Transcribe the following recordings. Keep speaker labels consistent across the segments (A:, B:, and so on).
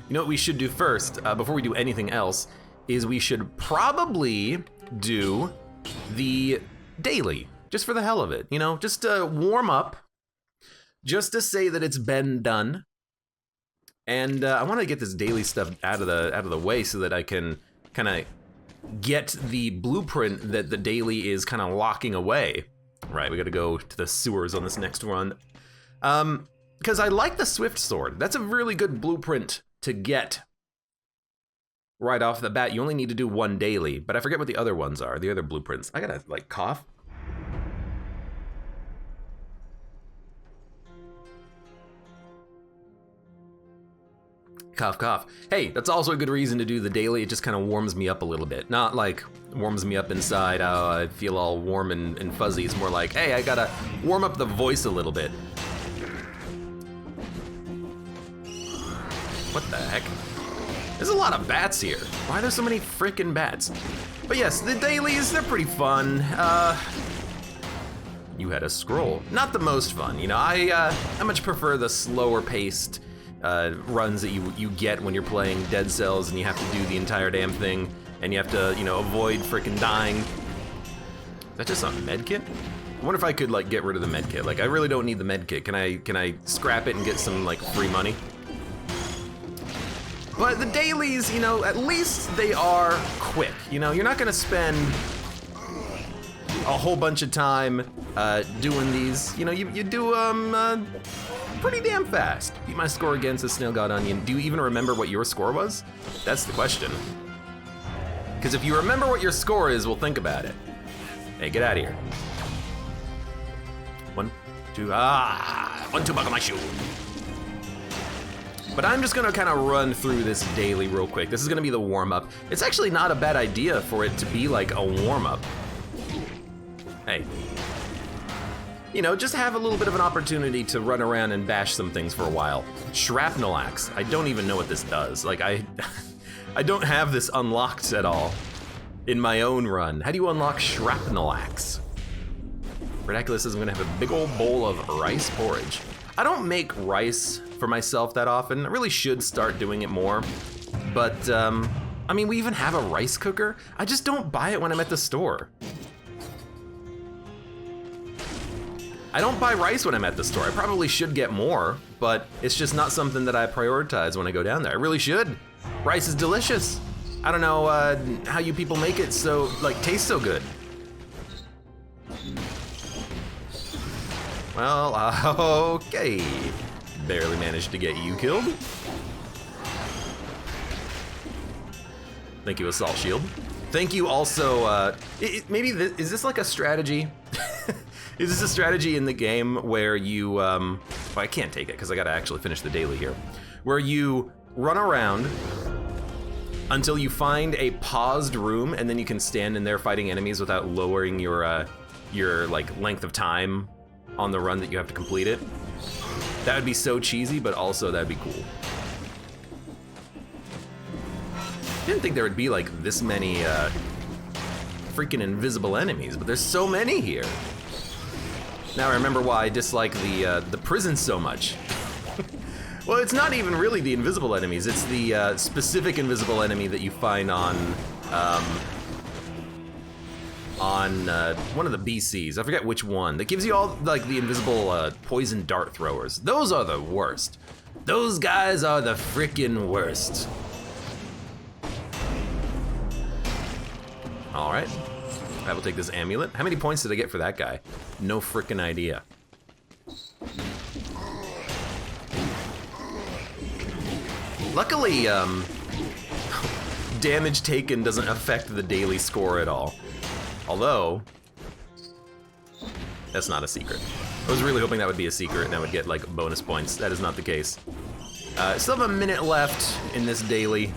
A: You know what we should do first, before we do anything else, is we should probably do the daily, just for the hell of it. You know, just to warm up, just to say that it's been done. And I want to get this daily stuff out of the way so that I can kind of get the blueprint that the daily is kind of locking away. Right, we got to go to the sewers on this next run. Because I like the Swift Sword. That's a really good blueprint to get right off the bat. You only need to do one daily, but I forget what the other ones are, the other blueprints. I gotta, like, cough. Cough, cough. Hey, that's also a good reason to do the daily. It just kind of warms me up a little bit. Not like warms me up inside, I feel all warm and fuzzy. It's more like, hey, I gotta warm up the voice a little bit. What the heck? There's a lot of bats here. Why are there so many freaking bats? But yes, the dailies, they're pretty fun. You had a scroll. Not the most fun. You know, I much prefer the slower paced runs that you get when you're playing Dead Cells and you have to do the entire damn thing and you have to, you know, avoid freaking dying. Is that just a med kit? I wonder if I could like get rid of the med kit. Like I really don't need the med kit. Can I scrap it and get some like free money? But the dailies, you know, at least they are quick. You know, you're not gonna spend a whole bunch of time doing these. You know, you do pretty damn fast. Beat my score against a snail god onion. Do you even remember what your score was? That's the question. Because if you remember what your score is, we'll think about it. Hey, get out of here. 1, 2, 1, 2, buckle my shoe. But I'm just gonna kind of run through this daily real quick. This is gonna be the warm-up. It's actually not a bad idea for it to be like a warm-up. Hey. You know, just have a little bit of an opportunity to run around and bash some things for a while. Shrapnel axe. I don't even know what this does. Like, I don't have this unlocked at all in my own run. How do you unlock shrapnel axe? Ridiculous says I'm gonna have a big old bowl of rice porridge. I don't make rice for myself that often. I really should start doing it more. But, I mean, we even have a rice cooker. I just don't buy it when I'm at the store. I don't buy rice when I'm at the store. I probably should get more, but it's just not something that I prioritize when I go down there. I really should. Rice is delicious. I don't know how you people make it so, like, taste so good. Well, okay. Barely managed to get you killed. Thank you, Assault Shield. Thank you also, maybe is this like a strategy? Is this a strategy in the game where you, well, I can't take it because I gotta actually finish the daily here. Where you run around until you find a paused room and then you can stand in there fighting enemies without lowering your like length of time on the run that you have to complete it. That would be so cheesy, but also that'd be cool. Didn't think there would be like this many freaking invisible enemies, but there's so many here. Now I remember why I dislike the prison so much. Well, it's not even really the invisible enemies, it's the specific invisible enemy that you find on one of the BCs. I forget which one. That gives you all like the invisible poison dart throwers. Those are the worst. Those guys are the freaking worst. All right. I will take this amulet. How many points did I get for that guy? No frickin' idea. Luckily, damage taken doesn't affect the daily score at all. Although, that's not a secret. I was really hoping that would be a secret and I would get like bonus points. That is not the case. Still have a minute left in this daily.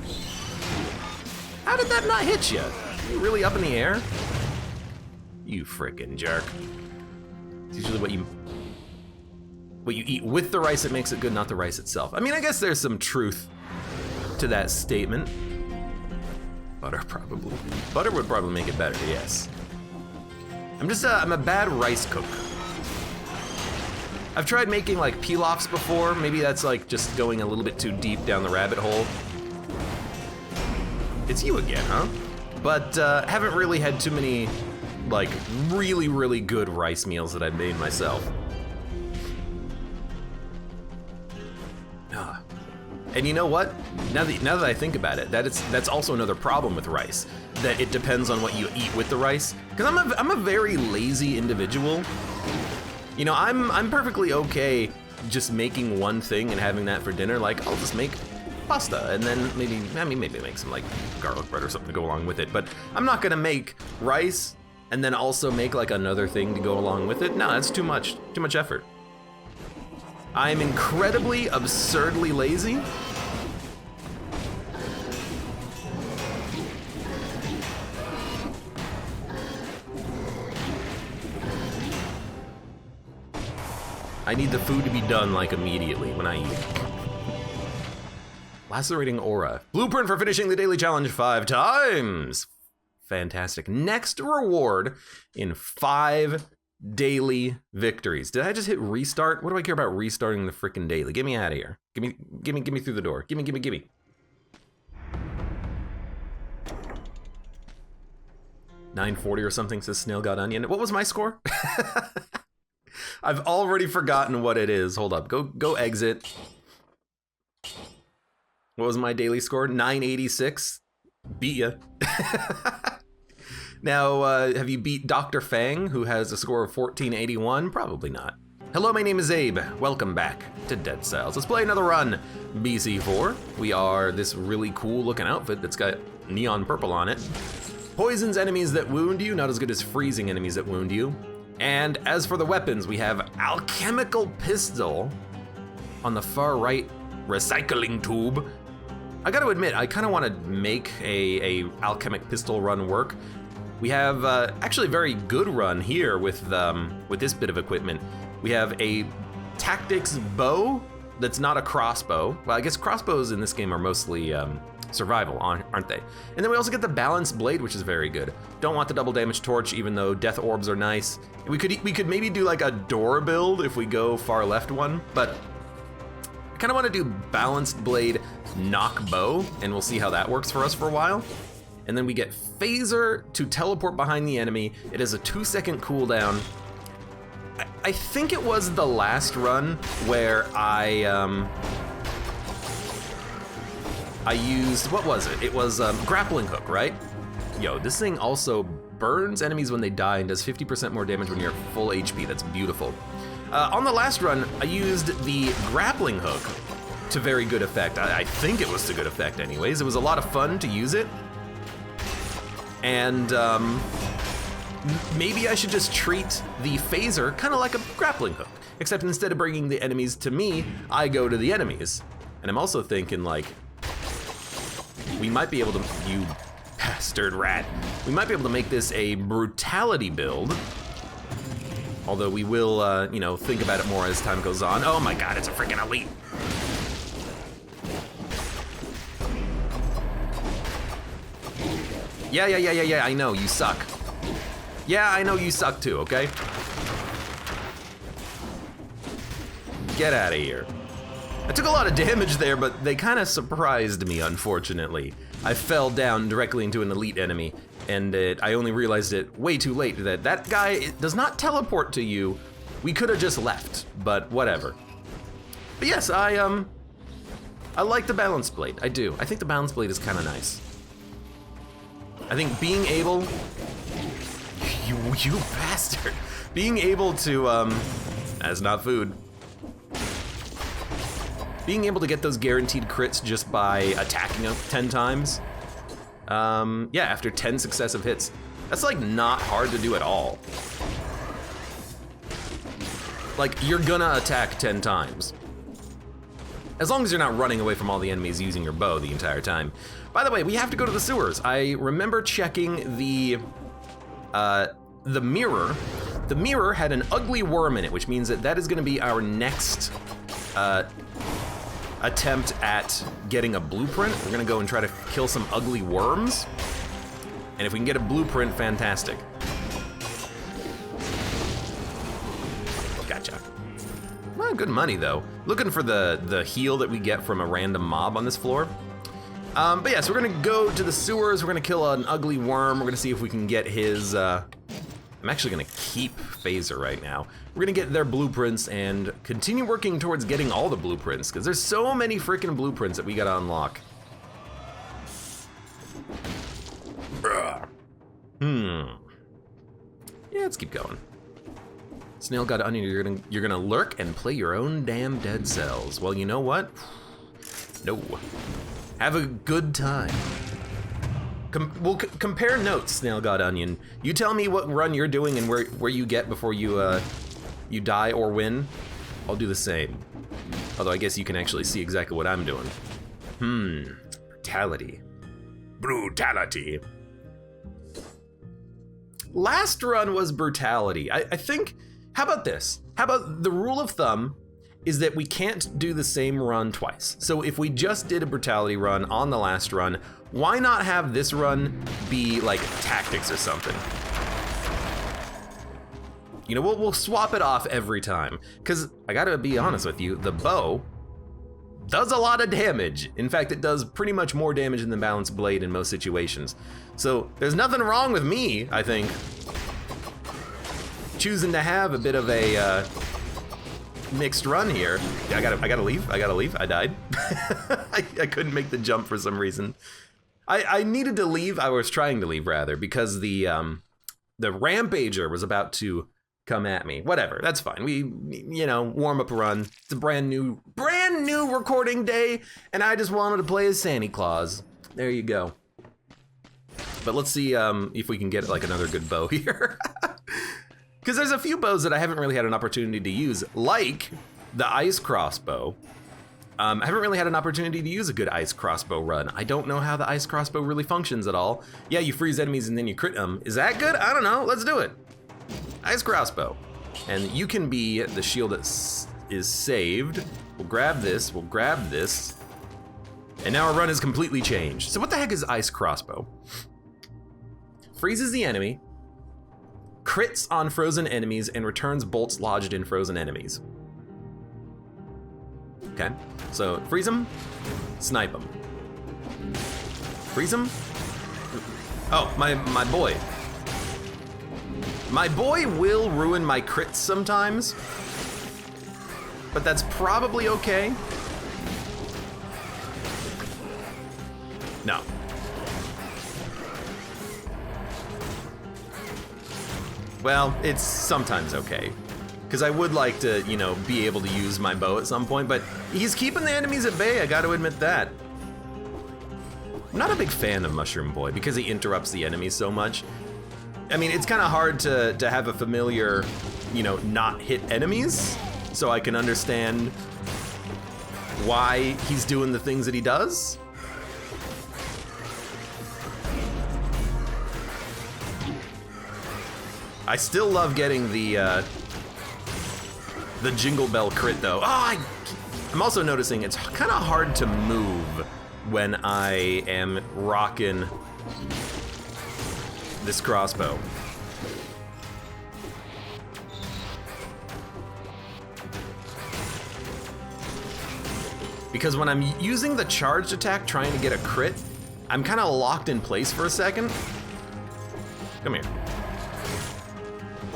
A: How did that not hit you? Are you really up in the air? You frickin' jerk. It's usually what you eat with the rice that makes it good, not the rice itself. I mean, I guess there's some truth to that statement. Butter probably. Butter would probably make it better, yes. I'm a bad rice cook. I've tried making like pilafs before. Maybe that's like just going a little bit too deep down the rabbit hole. It's you again, huh? But haven't really had too many like really, really good rice meals that I've made myself. And you know what? Now that I think about it, that's also another problem with rice. That it depends on what you eat with the rice. Because I'm a very lazy individual. You know, I'm perfectly okay just making one thing and having that for dinner. Like, I'll just make pasta and then maybe make some like garlic bread or something to go along with it. But I'm not gonna make rice and then also make like another thing to go along with it. No, that's too much effort. I'm incredibly, absurdly lazy. I need the food to be done like immediately when I eat. Lacerating aura. Blueprint for finishing the daily challenge 5 times. Fantastic. Next reward in 5 daily victories. Did I just hit restart? What do I care about restarting the freaking daily? Get me out of here. Give me through the door. Give me. $9.40 or something says Snail Got Onion. What was my score? I've already forgotten what it is. Hold up. Go exit. What was my daily score? 986. Beat ya. Now, have you beat Dr. Fang, who has a score of 1481? Probably not. Hello, my name is Abe. Welcome back to Dead Cells. Let's play another run. BC4. We are this really cool looking outfit that's got neon purple on it. Poisons enemies that wound you, not as good as freezing enemies that wound you. And as for the weapons, we have alchemical pistol on the far right, recycling tube. I gotta admit, I kinda wanna make a alchemic pistol run work. We have actually a very good run here with this bit of equipment. We have a tactics bow that's not a crossbow. Well, I guess crossbows in this game are mostly survival, aren't they? And then we also get the balanced blade, which is very good. Don't want the double damage torch, even though death orbs are nice. We could maybe do like a door build if we go far left one, but I kind of want to do balanced blade knock bow, and we'll see how that works for us for a while. And then we get phaser to teleport behind the enemy. It has a 2-second cooldown. I think it was the last run where I used, what was it? It was grappling hook, right? Yo, this thing also burns enemies when they die and does 50% more damage when you're at full HP. That's beautiful. On the last run, I used the grappling hook to very good effect. I think it was to good effect anyways. It was a lot of fun to use it. And maybe I should just treat the phaser kind of like a grappling hook, except instead of bringing the enemies to me, I go to the enemies. And I'm also thinking like, we might be able to, you bastard rat, we might be able to make this a brutality build. Although we will, you know, think about it more as time goes on. Oh my god, it's a freaking elite. Yeah, I know, you suck. Yeah, I know you suck too, okay? Get out of here. I took a lot of damage there, but they kind of surprised me, unfortunately. I fell down directly into an elite enemy, and I only realized it way too late that guy does not teleport to you. We could have just left, but whatever. But yes, I like the balance blade, I do. I think the balance blade is kind of nice. I think being able, you bastard, being able to, that's not food. Being able to get those guaranteed crits just by attacking them 10 times, yeah, after 10 successive hits, that's like not hard to do at all. Like, you're gonna attack 10 times. As long as you're not running away from all the enemies using your bow the entire time. By the way, we have to go to the sewers. I remember checking the mirror. The mirror had an ugly worm in it, which means that is gonna be our next attempt at getting a blueprint. We're gonna go and try to kill some ugly worms. And if we can get a blueprint, fantastic. Gotcha. Good money though. Looking for the heal that we get from a random mob on this floor. But yeah, so we're gonna go to the sewers, we're gonna kill an ugly worm, we're gonna see if we can get his, I'm actually gonna keep Phaser right now. We're gonna get their blueprints and continue working towards getting all the blueprints, because there's so many freaking blueprints that we gotta unlock. Yeah, let's keep going. Snail God Onion, you're gonna lurk and play your own damn dead cells. Well, you know what? No. Have a good time. We'll compare notes, Snail God Onion. You tell me what run you're doing and where you get before you you die or win. I'll do the same. Although I guess you can actually see exactly what I'm doing. Brutality. Brutality. Last run was brutality. I think, how about this? How about the rule of thumb is that we can't do the same run twice. So if we just did a brutality run on the last run, why not have this run be like tactics or something? You know, we'll swap it off every time. Because I gotta be honest with you, the bow does a lot of damage. In fact, it does pretty much more damage than the balanced blade in most situations. So there's nothing wrong with me, I think, choosing to have a bit of a mixed run here. I gotta leave, I died. I couldn't make the jump for some reason. I needed to leave, I was trying to leave rather, because the Rampager was about to come at me. Whatever, that's fine. We, you know, warm up a run. It's a brand new recording day, and I just wanted to play as Santa Claus. There you go. But let's see if we can get like another good bow here. Because there's a few bows that I haven't really had an opportunity to use, like the ice crossbow. I haven't really had an opportunity to use a good ice crossbow run. I don't know how the ice crossbow really functions at all. Yeah, you freeze enemies and then you crit them. Is that good? I don't know, let's do it. Ice crossbow. And you can be the shield that is saved. We'll grab this, and now our run is completely changed. So what the heck is ice crossbow? Freezes the enemy, crits on frozen enemies, and returns bolts lodged in frozen enemies. Okay, so freeze them, snipe them. Freeze them. Oh, my boy. My boy will ruin my crits sometimes, but that's probably okay. No. Well, it's sometimes okay. Because I would like to, you know, be able to use my bow at some point, but he's keeping the enemies at bay, I gotta admit that. I'm not a big fan of Mushroom Boy because he interrupts the enemies so much. I mean, it's kind of hard to have a familiar, you know, not hit enemies, so I can understand why he's doing the things that he does. I still love getting the Jingle Bell crit though. Oh, I'm also noticing it's kind of hard to move when I am rocking this crossbow. Because when I'm using the charged attack trying to get a crit, I'm kind of locked in place for a second. Come here.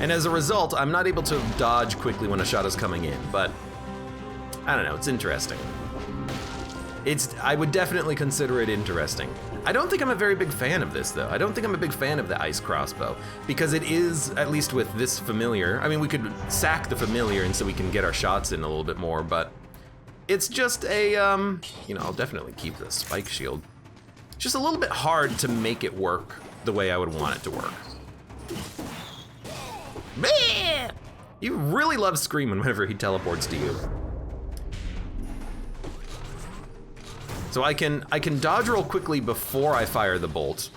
A: And as a result, I'm not able to dodge quickly when a shot is coming in, but I don't know, it's interesting. I would definitely consider it interesting. I don't think I'm a very big fan of this though. I don't think I'm a big fan of the ice crossbow because it is, at least with this familiar, I mean, we could sack the familiar and so we can get our shots in a little bit more, but it's just a, you know, I'll definitely keep the spike shield. It's just a little bit hard to make it work the way I would want it to work. Man! You really love screaming whenever he teleports to you. So I can dodge real quickly before I fire the bolt,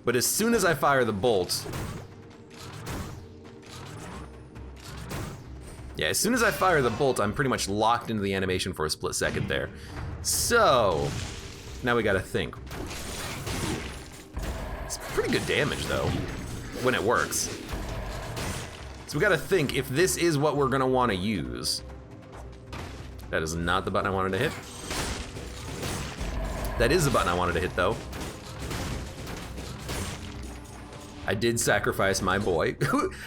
A: but as soon as I fire the bolt, yeah, as soon as I fire the bolt, I'm pretty much locked into the animation for a split second there. So now we gotta think. It's pretty good damage though, when it works. So we gotta think if this is what we're gonna wanna use. That is not the button I wanted to hit. That is the button I wanted to hit, though. I did sacrifice my boy.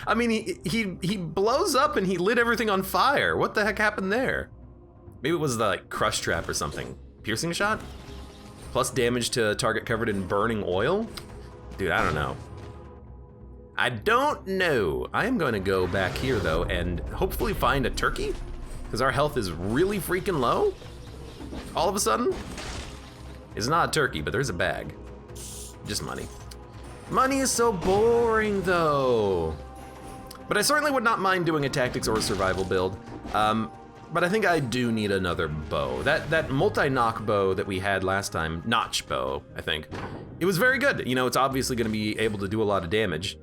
A: I mean, he blows up and he lit everything on fire. What the heck happened there? Maybe it was the like crush trap or something. Piercing shot? Plus damage to target covered in burning oil? Dude, I don't know. I don't know. I am going to go back here though and hopefully find a turkey, because our health is really freaking low. All of a sudden, it's not a turkey, but there's a bag. Just money. Money is so boring though. But I certainly would not mind doing a tactics or a survival build. But I think I do need another bow. That multi-knock bow that we had last time, notch bow, I think. It was very good. You know, it's obviously gonna be able to do a lot of damage.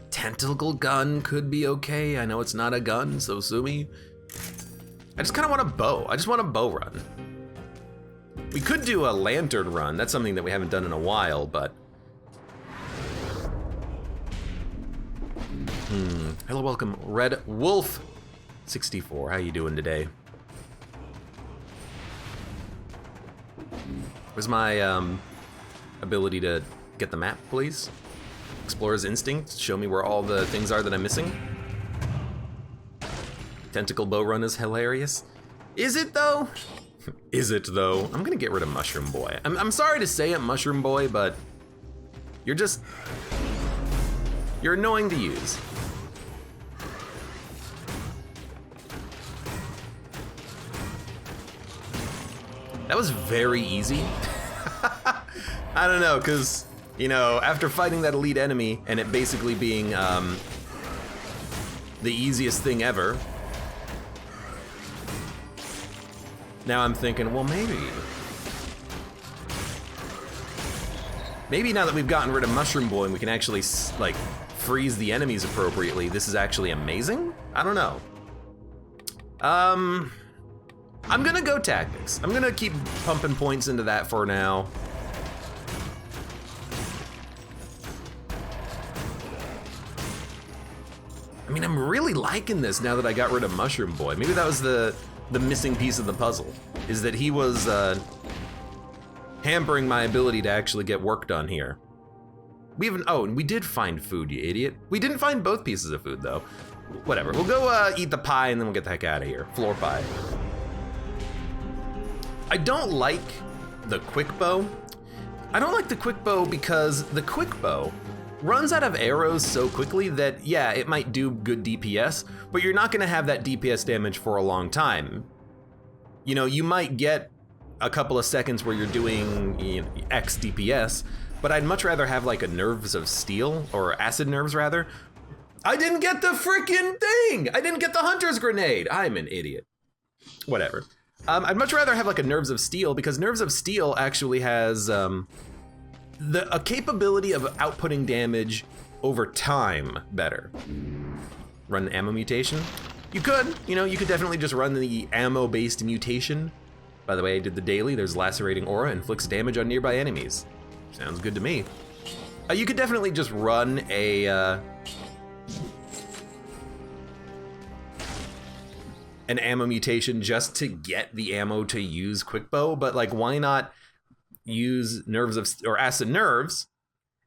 A: Tentacle gun could be okay. I know it's not a gun, so sue me. I just kinda want a bow. I just want a bow run. We could do a lantern run. That's something that we haven't done in a while, but... Hello, welcome, Red Wolf 64. How you doing today? Where's my ability to get the map, please? Explorer's Instinct, show me where all the things are that I'm missing. Tentacle bow run is hilarious. Is it though? Is it though? I'm gonna get rid of Mushroom Boy. I'm sorry to say it, Mushroom Boy, but you're annoying to use. That was very easy. I don't know, cause you know, after fighting that elite enemy and it basically being the easiest thing ever, now I'm thinking, well, maybe now that we've gotten rid of Mushroom Boy and we can actually like freeze the enemies appropriately, this is actually amazing? I don't know. I'm gonna go tactics. I'm gonna keep pumping points into that for now. I mean, I'm really liking this now that I got rid of Mushroom Boy. Maybe that was the missing piece of the puzzle, is that he was hampering my ability to actually get work done here. And we did find food, you idiot. We didn't find both pieces of food though. Whatever, we'll go eat the pie and then we'll get the heck out of here. Floor pie. I don't like the quick bow. I don't like the quick bow because the quick bow runs out of arrows so quickly that, yeah, it might do good DPS, but you're not gonna have that DPS damage for a long time. You know, you might get a couple of seconds where you're doing X DPS, but I'd much rather have like a Nerves of Steel, or Acid Nerves rather. I didn't get the freaking thing! I didn't get the Hunter's Grenade! I'm an idiot. Whatever. I'd much rather have like a Nerves of Steel, because Nerves of Steel actually has a capability of outputting damage over time better. Run ammo mutation? You could definitely just run the ammo-based mutation. By the way, I did the daily. There's Lacerating Aura, inflicts damage on nearby enemies. Sounds good to me. You could definitely just run an ammo mutation just to get the ammo to use quick bow, but like, why not use Acid Nerves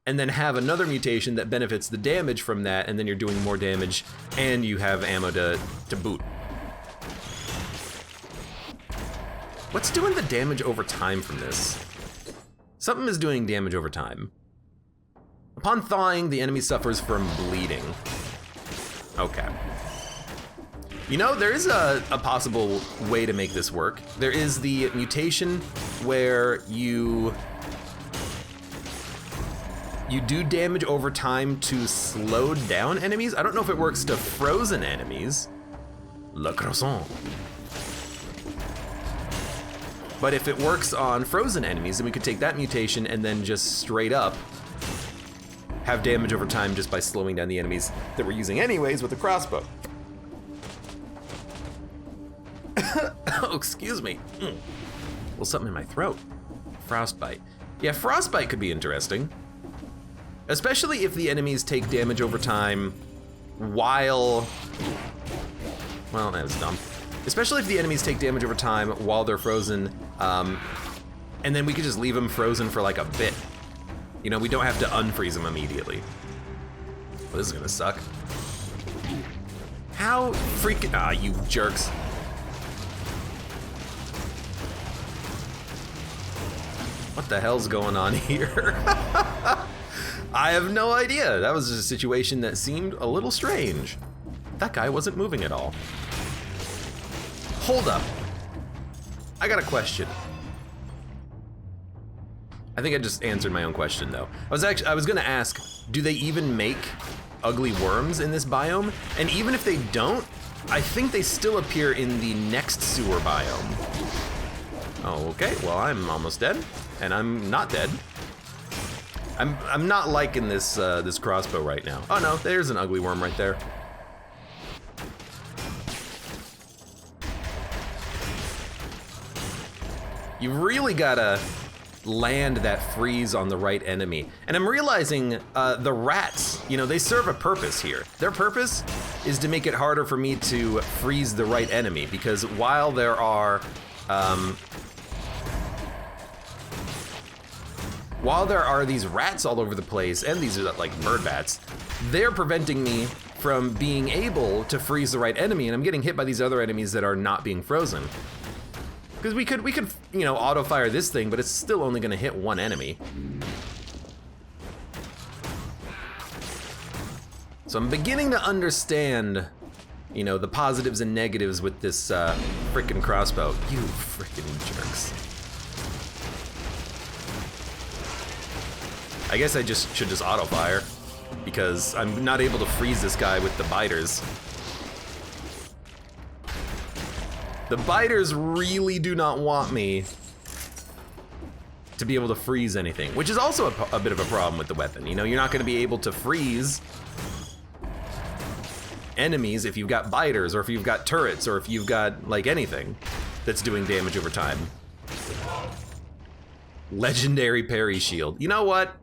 A: and then have another mutation that benefits the damage from that, and then you're doing more damage and you have ammo to boot. What's doing the damage over time from this? Something is doing damage over time. Upon thawing, the enemy suffers from bleeding. Okay. You know, there is a possible way to make this work. There is the mutation where you do damage over time to slow down enemies. I don't know if it works to frozen enemies. Le croissant. But if it works on frozen enemies, then we could take that mutation and then just straight up have damage over time just by slowing down the enemies that we're using anyways with the crossbow. Oh, excuse me. Well, something in my throat. Frostbite. Yeah, frostbite could be interesting. Especially if the enemies take damage over time while Well, that was dumb. Especially if the enemies take damage over time while they're frozen, and then we could just leave them frozen for like a bit. You know, we don't have to unfreeze them immediately. Well, this is gonna suck. How freaking, ah, you jerks. What the hell's going on here? I have no idea. That was a situation that seemed a little strange. That guy wasn't moving at all. Hold up. I got a question. I think I just answered my own question though. I was gonna ask, do they even make ugly worms in this biome? And even if they don't, I think they still appear in the next sewer biome. Oh, okay, well I'm almost dead, and I'm not dead. I'm not liking this this crossbow right now. Oh no, there's an ugly worm right there. You really gotta land that freeze on the right enemy. And I'm realizing the rats, you know, they serve a purpose here. Their purpose is to make it harder for me to freeze the right enemy, because while there are these rats all over the place, and these are like bird bats, they're preventing me from being able to freeze the right enemy, and I'm getting hit by these other enemies that are not being frozen. Because we could, you know, auto-fire this thing, but it's still only gonna hit one enemy. So I'm beginning to understand, you know, the positives and negatives with this frickin' crossbow. You frickin' jerks. I guess I should just auto-fire, because I'm not able to freeze this guy with the biters. The biters really do not want me to be able to freeze anything, which is also a bit of a problem with the weapon. You know, you're not gonna be able to freeze enemies if you've got biters, or if you've got turrets, or if you've got, like, anything that's doing damage over time. Legendary parry shield. You know what?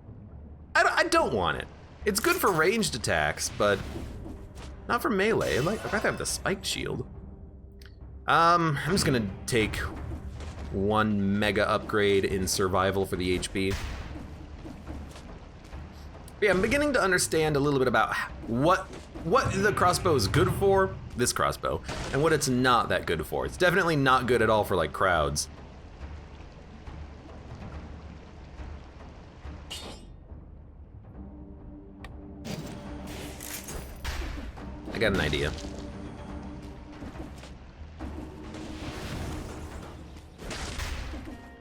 A: I don't want it. It's good for ranged attacks, but not for melee. I'd rather have the spiked shield. I'm just gonna take one mega upgrade in survival for the HP. But yeah, I'm beginning to understand a little bit about what the crossbow is good for, this crossbow, and what it's not that good for. It's definitely not good at all for like crowds. I got an idea.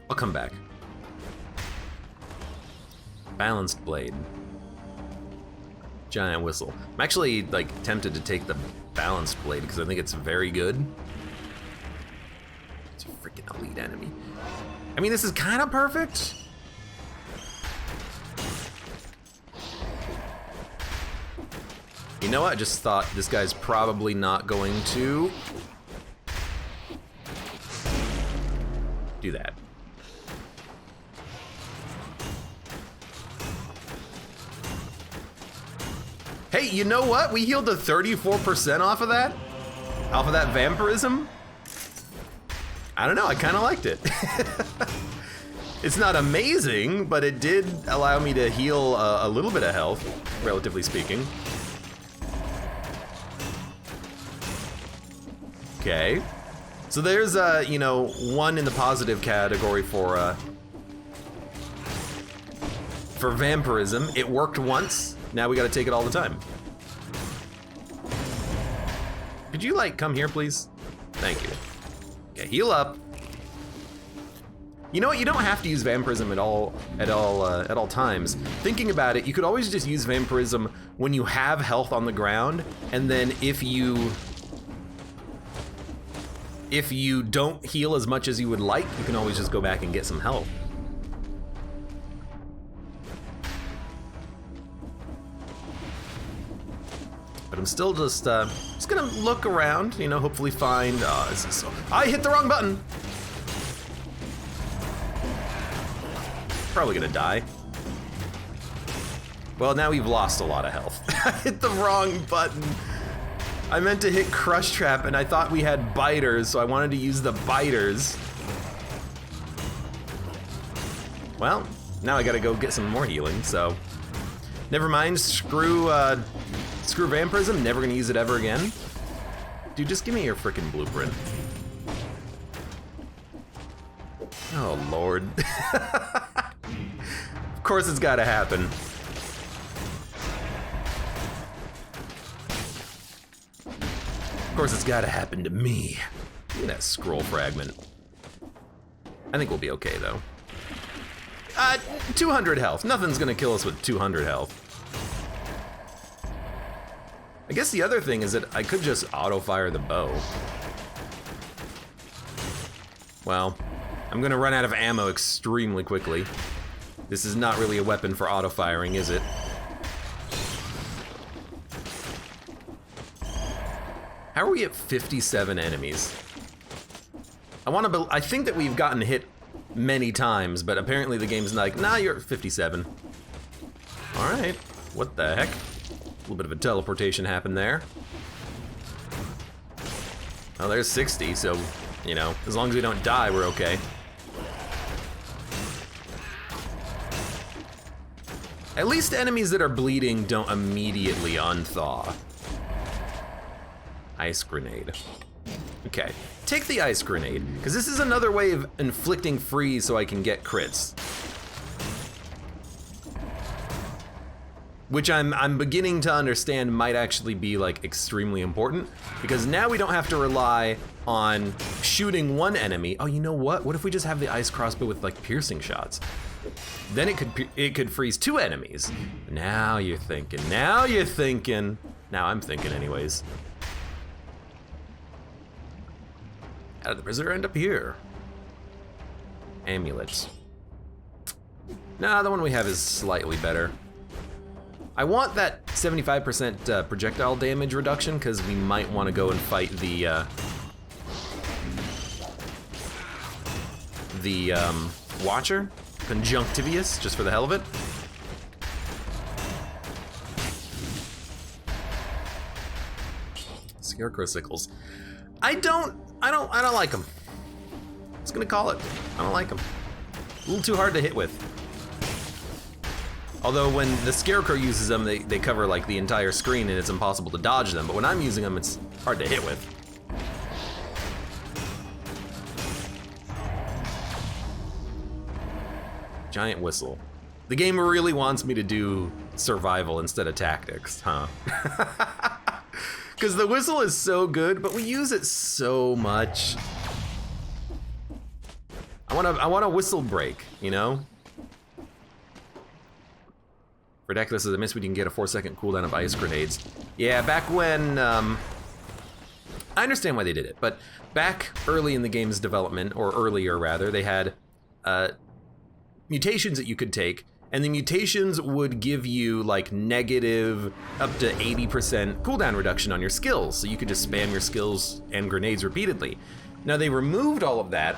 A: I'll come back. Balanced blade. Giant whistle. I'm actually like tempted to take the balanced blade because I think it's very good. It's a freaking elite enemy. I mean, this is kind of perfect. You know what? I just thought this guy's probably not going to do that. Hey, you know what? We healed to 34% off of that? Off of that vampirism? I don't know, I kind of liked it. It's not amazing, but it did allow me to heal a little bit of health, relatively speaking. Okay. So there's, you know, one in the positive category for vampirism. It worked once. Now we gotta take it all the time. Could you, like, come here, please? Thank you. Okay, heal up. You know what? You don't have to use vampirism at all times. Thinking about it, you could always just use vampirism when you have health on the ground, and then if you don't heal as much as you would like, you can always just go back and get some health. But I'm still just gonna look around, you know, hopefully find, oh, this is so, I hit the wrong button. Probably gonna die. Well, now we've lost a lot of health. I hit the wrong button. I meant to hit Crush Trap and I thought we had biters, so I wanted to use the biters. Well, now I gotta go get some more healing, so. Never mind, screw Vampirism, never gonna use it ever again. Dude, just give me your frickin' blueprint. Oh, Lord. Of course it's gotta happen. Of course it's gotta happen to me. Look at that scroll fragment. I think we'll be okay, though. 200 health. Nothing's gonna kill us with 200 health. I guess the other thing is that I could just auto-fire the bow. Well, I'm gonna run out of ammo extremely quickly. This is not really a weapon for auto-firing, is it? How are we at 57 enemies? I think that we've gotten hit many times, but apparently the game's like, nah, you're at 57. All right, what the heck? A little bit of a teleportation happened there. Oh, there's 60, so, you know, as long as we don't die, we're okay. At least enemies that are bleeding don't immediately unthaw. Ice grenade. Okay, take the ice grenade, because this is another way of inflicting freeze so I can get crits. Which I'm beginning to understand might actually be like extremely important, because now we don't have to rely on shooting one enemy. Oh, you know what? What if we just have the ice crossbow with like piercing shots? Then it could freeze two enemies. Now you're thinking. Now you're thinking. Now I'm thinking anyways. How did the prisoner end up here? Amulets. Nah, the one we have is slightly better. I want that 75% projectile damage reduction because we might want to go and fight the Watcher, Conjunctivius, just for the hell of it. Scarecrow sickles. I don't like them. Just gonna call it. I don't like them. A little too hard to hit with. Although when the Scarecrow uses them, they cover like the entire screen and it's impossible to dodge them. But when I'm using them, it's hard to hit with. Giant whistle. The game really wants me to do survival instead of tactics, huh? Because the whistle is so good, but we use it so much. I want a whistle break, you know? Ridiculous as a miss, we can get a 4-second cooldown of ice grenades. Yeah, back when, I understand why they did it, but back early in the game's development, or earlier rather, they had mutations that you could take, and the mutations would give you like negative up to 80% cooldown reduction on your skills, so you could just spam your skills and grenades repeatedly. Now they removed all of that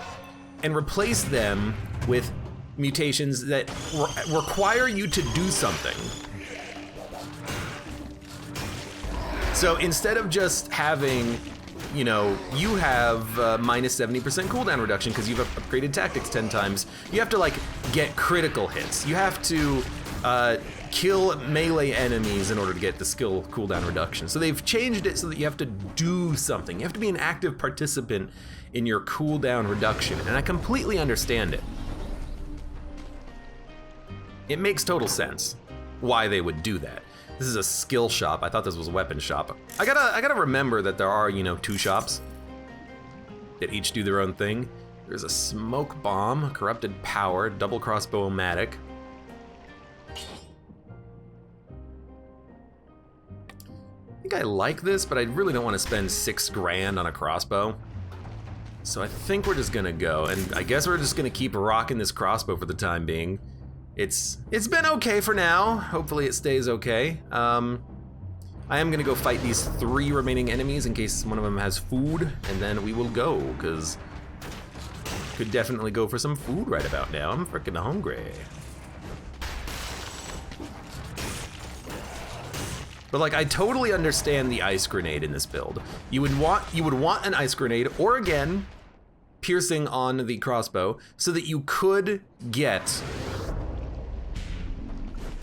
A: and replaced them with mutations that require you to do something. So instead of just having, you know, you have minus 70% cooldown reduction because you've upgraded tactics 10 times, you have to like get critical hits. You have to kill melee enemies in order to get the skill cooldown reduction. So they've changed it so that you have to do something. You have to be an active participant in your cooldown reduction, and I completely understand it. It makes total sense why they would do that. This is a skill shop. I thought this was a weapon shop. I gotta remember that there are, you know, 2 shops that each do their own thing. There's a smoke bomb, corrupted power, double crossbow-o-matic. I think I like this, but I really don't want to spend 6 grand on a crossbow. So I think we're just gonna go, and I guess we're just gonna keep rocking this crossbow for the time being. It's been okay for now. Hopefully it stays okay. I am gonna go fight these 3 remaining enemies in case one of them has food, and then we will go, because could definitely go for some food right about now. I'm freaking hungry. But like, I totally understand the ice grenade in this build. You would want an ice grenade, or again, piercing on the crossbow, so that you could get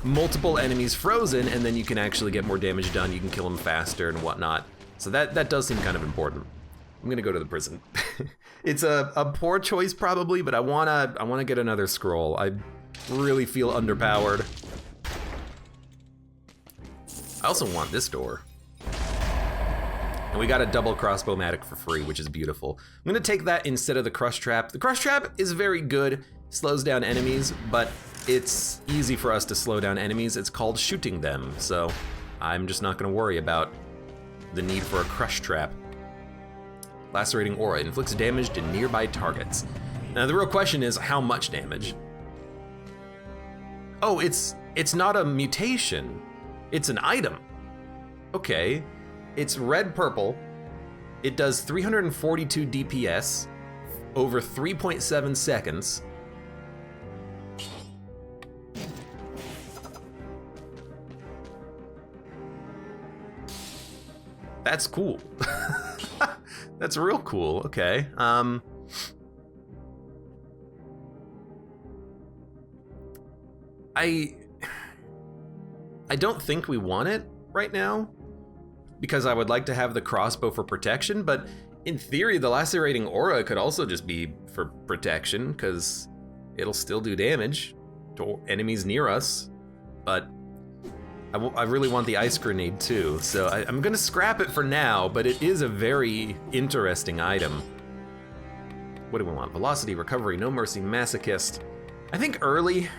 A: multiple enemies frozen, and then you can actually get more damage done. You can kill them faster and whatnot. So that does seem kind of important. I'm gonna go to the prison. It's a poor choice probably, but I wanna get another scroll. I really feel underpowered. I also want this door. And we got a double crossbow-matic for free, which is beautiful. I'm gonna take that instead of the crush trap. The crush trap is very good, slows down enemies, but it's easy for us to slow down enemies. It's called shooting them, so I'm just not gonna worry about the need for a crush trap. Lacerating aura inflicts damage to nearby targets. Now the real question is, how much damage? Oh, it's not a mutation. It's an item. Okay, it's red-purple. It does 342 DPS over 3.7 seconds. That's cool. That's real cool, okay. I don't think we want it right now, because I would like to have the crossbow for protection, but in theory, the lacerating aura could also just be for protection, because it'll still do damage to enemies near us, but I really want the ice grenade too, so I'm gonna scrap it for now, but it is a very interesting item. What do we want? Velocity, recovery, no mercy, masochist. I think early,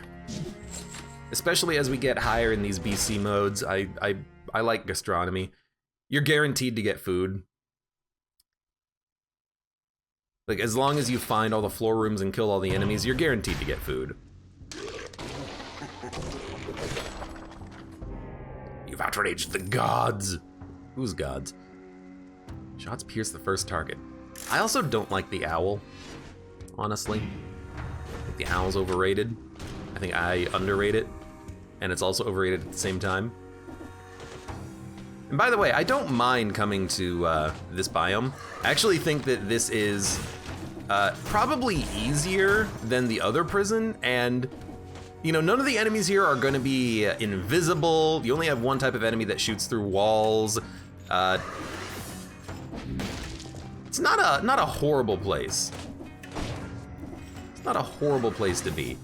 A: especially as we get higher in these BC modes, I like gastronomy. You're guaranteed to get food. Like, as long as you find all the floor rooms and kill all the enemies, you're guaranteed to get food. You've outraged the gods. Whose gods? Shots pierce the first target. I also don't like the owl, honestly. I think the owl's overrated. I think I underrate it, and it's also overrated at the same time. And by the way, I don't mind coming to this biome. I actually think that this is probably easier than the other prison, and you know, none of the enemies here are gonna be invisible. You only have one type of enemy that shoots through walls. It's not a horrible place. It's not a horrible place to be.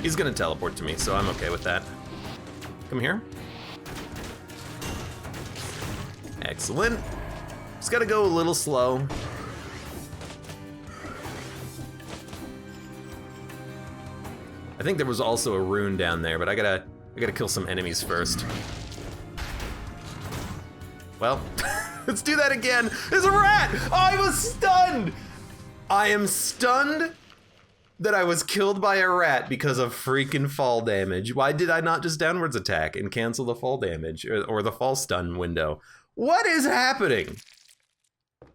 A: He's gonna teleport to me, so I'm okay with that. Come here. Excellent. Just gotta go a little slow. I think there was also a rune down there, but I gotta kill some enemies first. Well, let's do that again. There's a rat! Oh, I was stunned! I am stunned that I was killed by a rat because of freaking fall damage. Why did I not just downwards attack and cancel the fall damage or the fall stun window? What is happening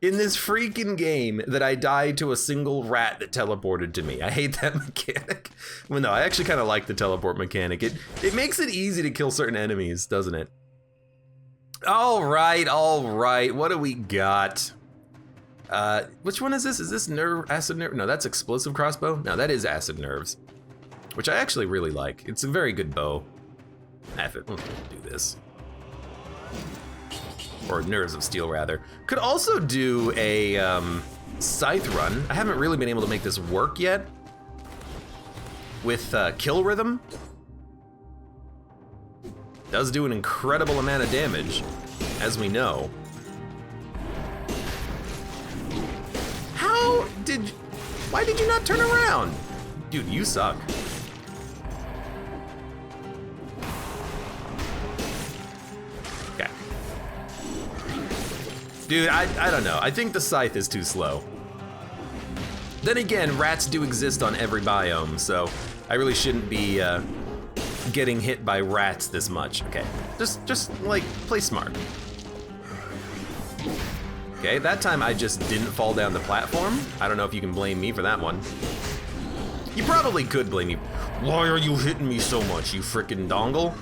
A: in this freaking game that I died to a single rat that teleported to me? I hate that mechanic. Well, no, I actually kind of like the teleport mechanic. It makes it easy to kill certain enemies, doesn't it? All right. What do we got? Which one is this? Is this acid nerve? No, that's explosive crossbow. No, that is acid nerves, which I actually really like. It's a very good bow. Let's do this. Or nerves of steel, rather. Could also do a scythe run. I haven't really been able to make this work yet with kill rhythm. Does do an incredible amount of damage, as we know. Why did you not turn around? Dude, you suck. Okay. Dude, I don't know. I think the scythe is too slow. Then again, rats do exist on every biome, so I really shouldn't be getting hit by rats this much. Okay, just like, play smart. Okay, that time I just didn't fall down the platform. I don't know if you can blame me for that one. You probably could blame me. Why are you hitting me so much, you frickin' dongle?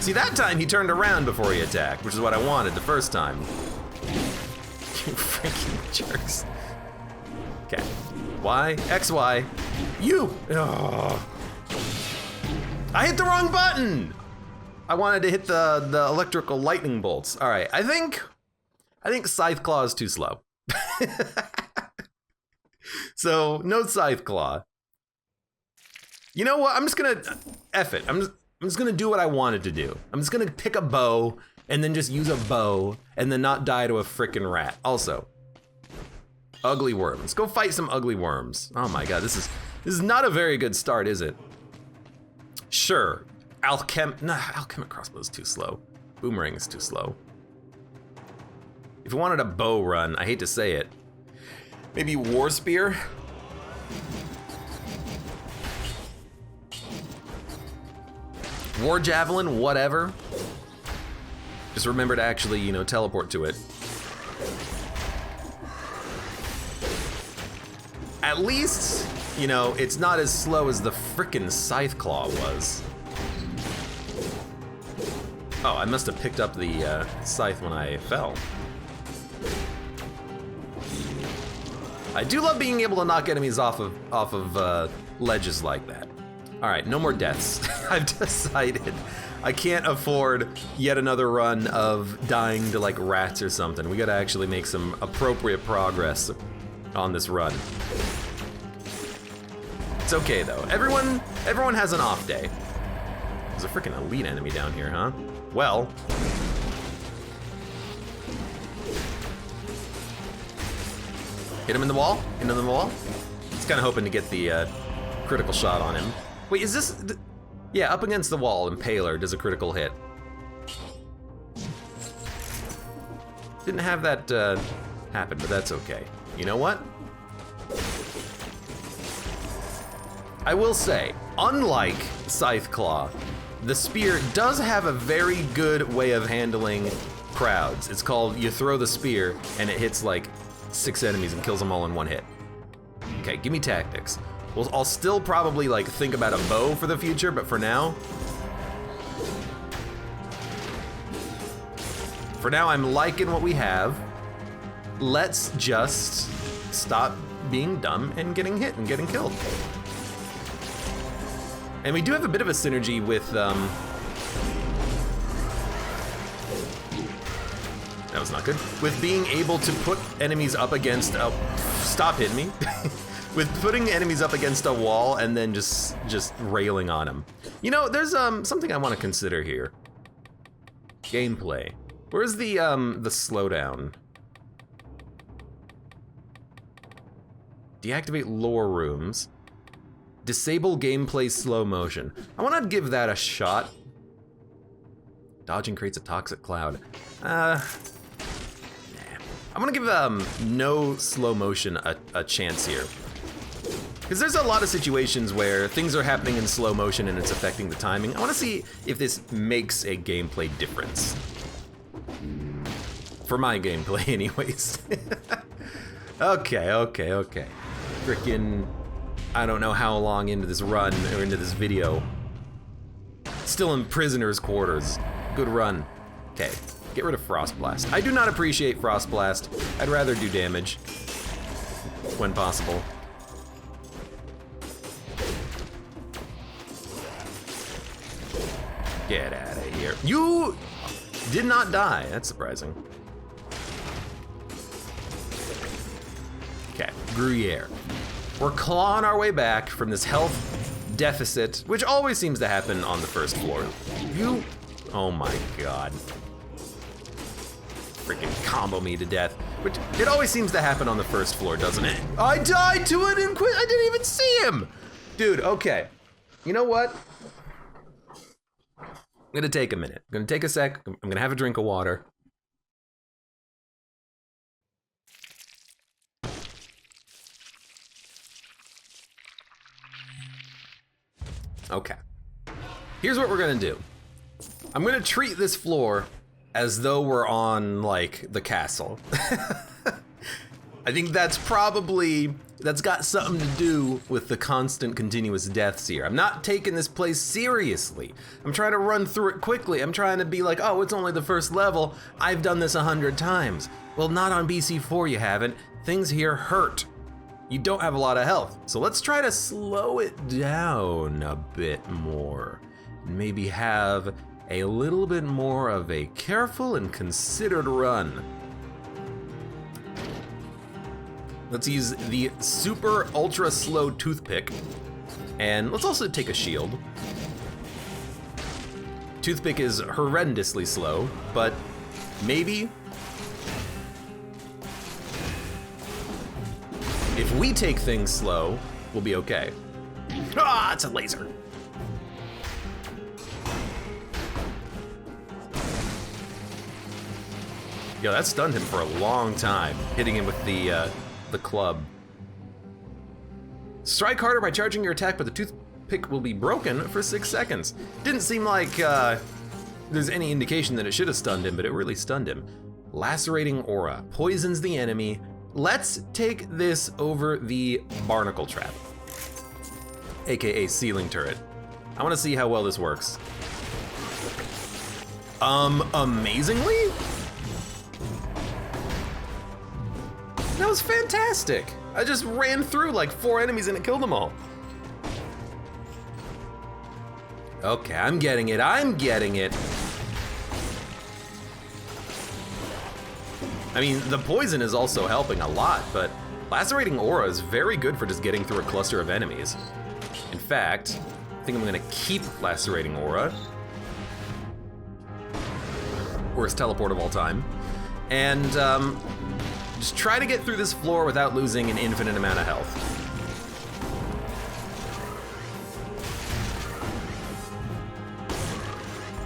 A: See, that time he turned around before he attacked, which is what I wanted the first time. You freaking jerks. Okay. Y, X, Y. You! Ugh. I hit the wrong button! I wanted to hit the electrical lightning bolts. All right, I think Scythe Claw is too slow. So no Scythe Claw. You know what? I'm just gonna F it. I'm just gonna do what I wanted to do. I'm just gonna pick a bow and then just use a bow and then not die to a frickin' rat. Also, ugly worms. Go fight some ugly worms. Oh my god, this is not a very good start, is it? Sure. Alchemic crossbow is too slow. Boomerang is too slow. If you wanted a bow run, I hate to say it, maybe War Spear? War Javelin, whatever. Just remember to actually, you know, teleport to it. At least, you know, it's not as slow as the frickin' Scythe Claw was. Oh, I must have picked up the scythe when I fell. I do love being able to knock enemies off of ledges like that. All right, no more deaths. I've decided I can't afford yet another run of dying to like rats or something. We gotta actually make some appropriate progress on this run. It's okay though. Everyone has an off day. There's a freaking elite enemy down here, huh? Well. Hit him in the wall? Hit him in the wall? He's kind of hoping to get the critical shot on him. Wait, is this... Yeah, up against the wall, Impaler does a critical hit. Didn't have that happen, but that's okay. You know what? I will say, unlike Scythe Claw, the spear does have a very good way of handling crowds. It's called, you throw the spear, and it hits like 6 enemies and kills them all in one hit. Okay, give me tactics. Well, I'll still probably like think about a bow for the future, but for now I'm liking what we have. Let's just stop being dumb and getting hit and getting killed. And we do have a bit of a synergy with, that was not good. With being able to put enemies up against a, stop hitting me. With putting enemies up against a wall and then just railing on them. You know, there's something I want to consider here. Gameplay. Where's the slowdown? Deactivate lore rooms. Disable gameplay slow motion. I want to give that a shot. Dodging creates a toxic cloud. Nah. I'm gonna give no slow motion a chance here. Because there's a lot of situations where things are happening in slow motion and it's affecting the timing. I want to see if this makes a gameplay difference. For my gameplay, anyways. Okay. Frickin', I don't know how long into this run, or into this video. Still in prisoner's quarters. Good run. Okay, get rid of Frost Blast. I do not appreciate Frost Blast. I'd rather do damage when possible. Get out of here. You did not die. That's surprising. Okay, Gruyere. We're clawing our way back from this health deficit, which always seems to happen on the first floor. You, oh my god. Freaking combo me to death. Which, it always seems to happen on the first floor, doesn't it? I died to it in I didn't even see him! Dude, okay. You know what? I'm gonna take a minute. I'm gonna take a sec. I'm gonna have a drink of water. Okay. Here's what we're gonna do. I'm gonna treat this floor as though we're on, like, the castle. I think that's got something to do with the constant continuous deaths here. I'm not taking this place seriously. I'm trying to run through it quickly. I'm trying to be like, oh, it's only the first level. I've done this 100 times. Well, not on BC4 you haven't. Things here hurt. You don't have a lot of health. So let's try to slow it down a bit more. Maybe have a little bit more of a careful and considered run. Let's use the super ultra slow toothpick, and let's also take a shield. Toothpick is horrendously slow, but maybe if we take things slow, we'll be okay. Ah, it's a laser. Yo, that stunned him for a long time, hitting him with the club. Strike harder by charging your attack, but the toothpick will be broken for 6 seconds. Didn't seem like there's any indication that it should have stunned him, but it really stunned him. Lacerating aura, poisons the enemy. Let's take this over the barnacle trap, AKA ceiling turret. I wanna see how well this works. Amazingly? That was fantastic. I just ran through like 4 enemies and it killed them all. Okay, I'm getting it, I'm getting it. I mean, the poison is also helping a lot, but Lacerating Aura is very good for just getting through a cluster of enemies. In fact, I think I'm gonna keep Lacerating Aura. Worst teleport of all time. And just try to get through this floor without losing an infinite amount of health.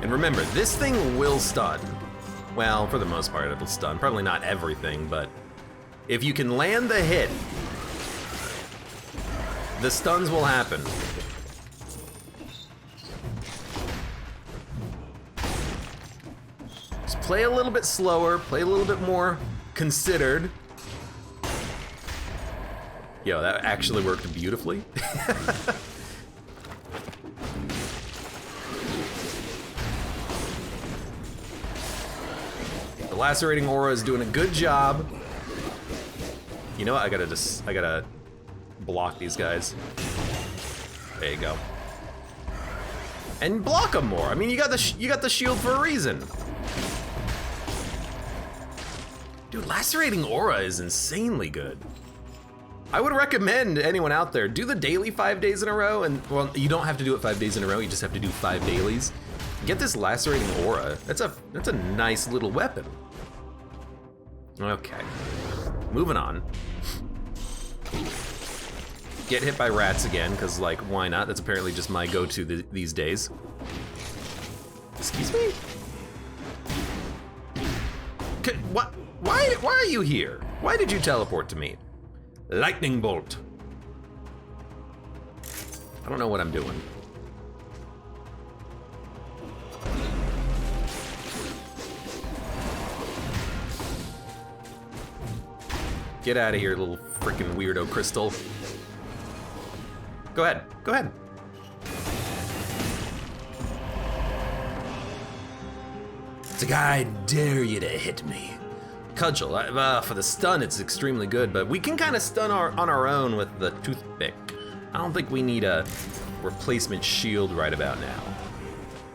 A: And remember, this thing will stun. Well, for the most part, it'll stun. Probably not everything, but if you can land the hit, the stuns will happen. Just play a little bit slower, play a little bit more considered. Yo, that actually worked beautifully. The Lacerating Aura is doing a good job. You know what? I gotta block these guys. There you go. And block them more. I mean, you got the shield for a reason. Dude, Lacerating Aura is insanely good. I would recommend anyone out there, do the daily 5 days in a row, and well, you don't have to do it 5 days in a row, you just have to do 5 dailies. Get this Lacerating Aura. That's a nice little weapon. Okay, moving on. Get hit by rats again, because like, why not? That's apparently just my go-to these days. Excuse me? What? Why are you here? Why did you teleport to me? Lightning bolt. I don't know what I'm doing. Get out of here, little freaking weirdo crystal. Go ahead, go ahead. It's like, I dare you to hit me. Cudgel, for the stun it's extremely good, but we can kind of stun on our own with the toothpick. I don't think we need a replacement shield right about now.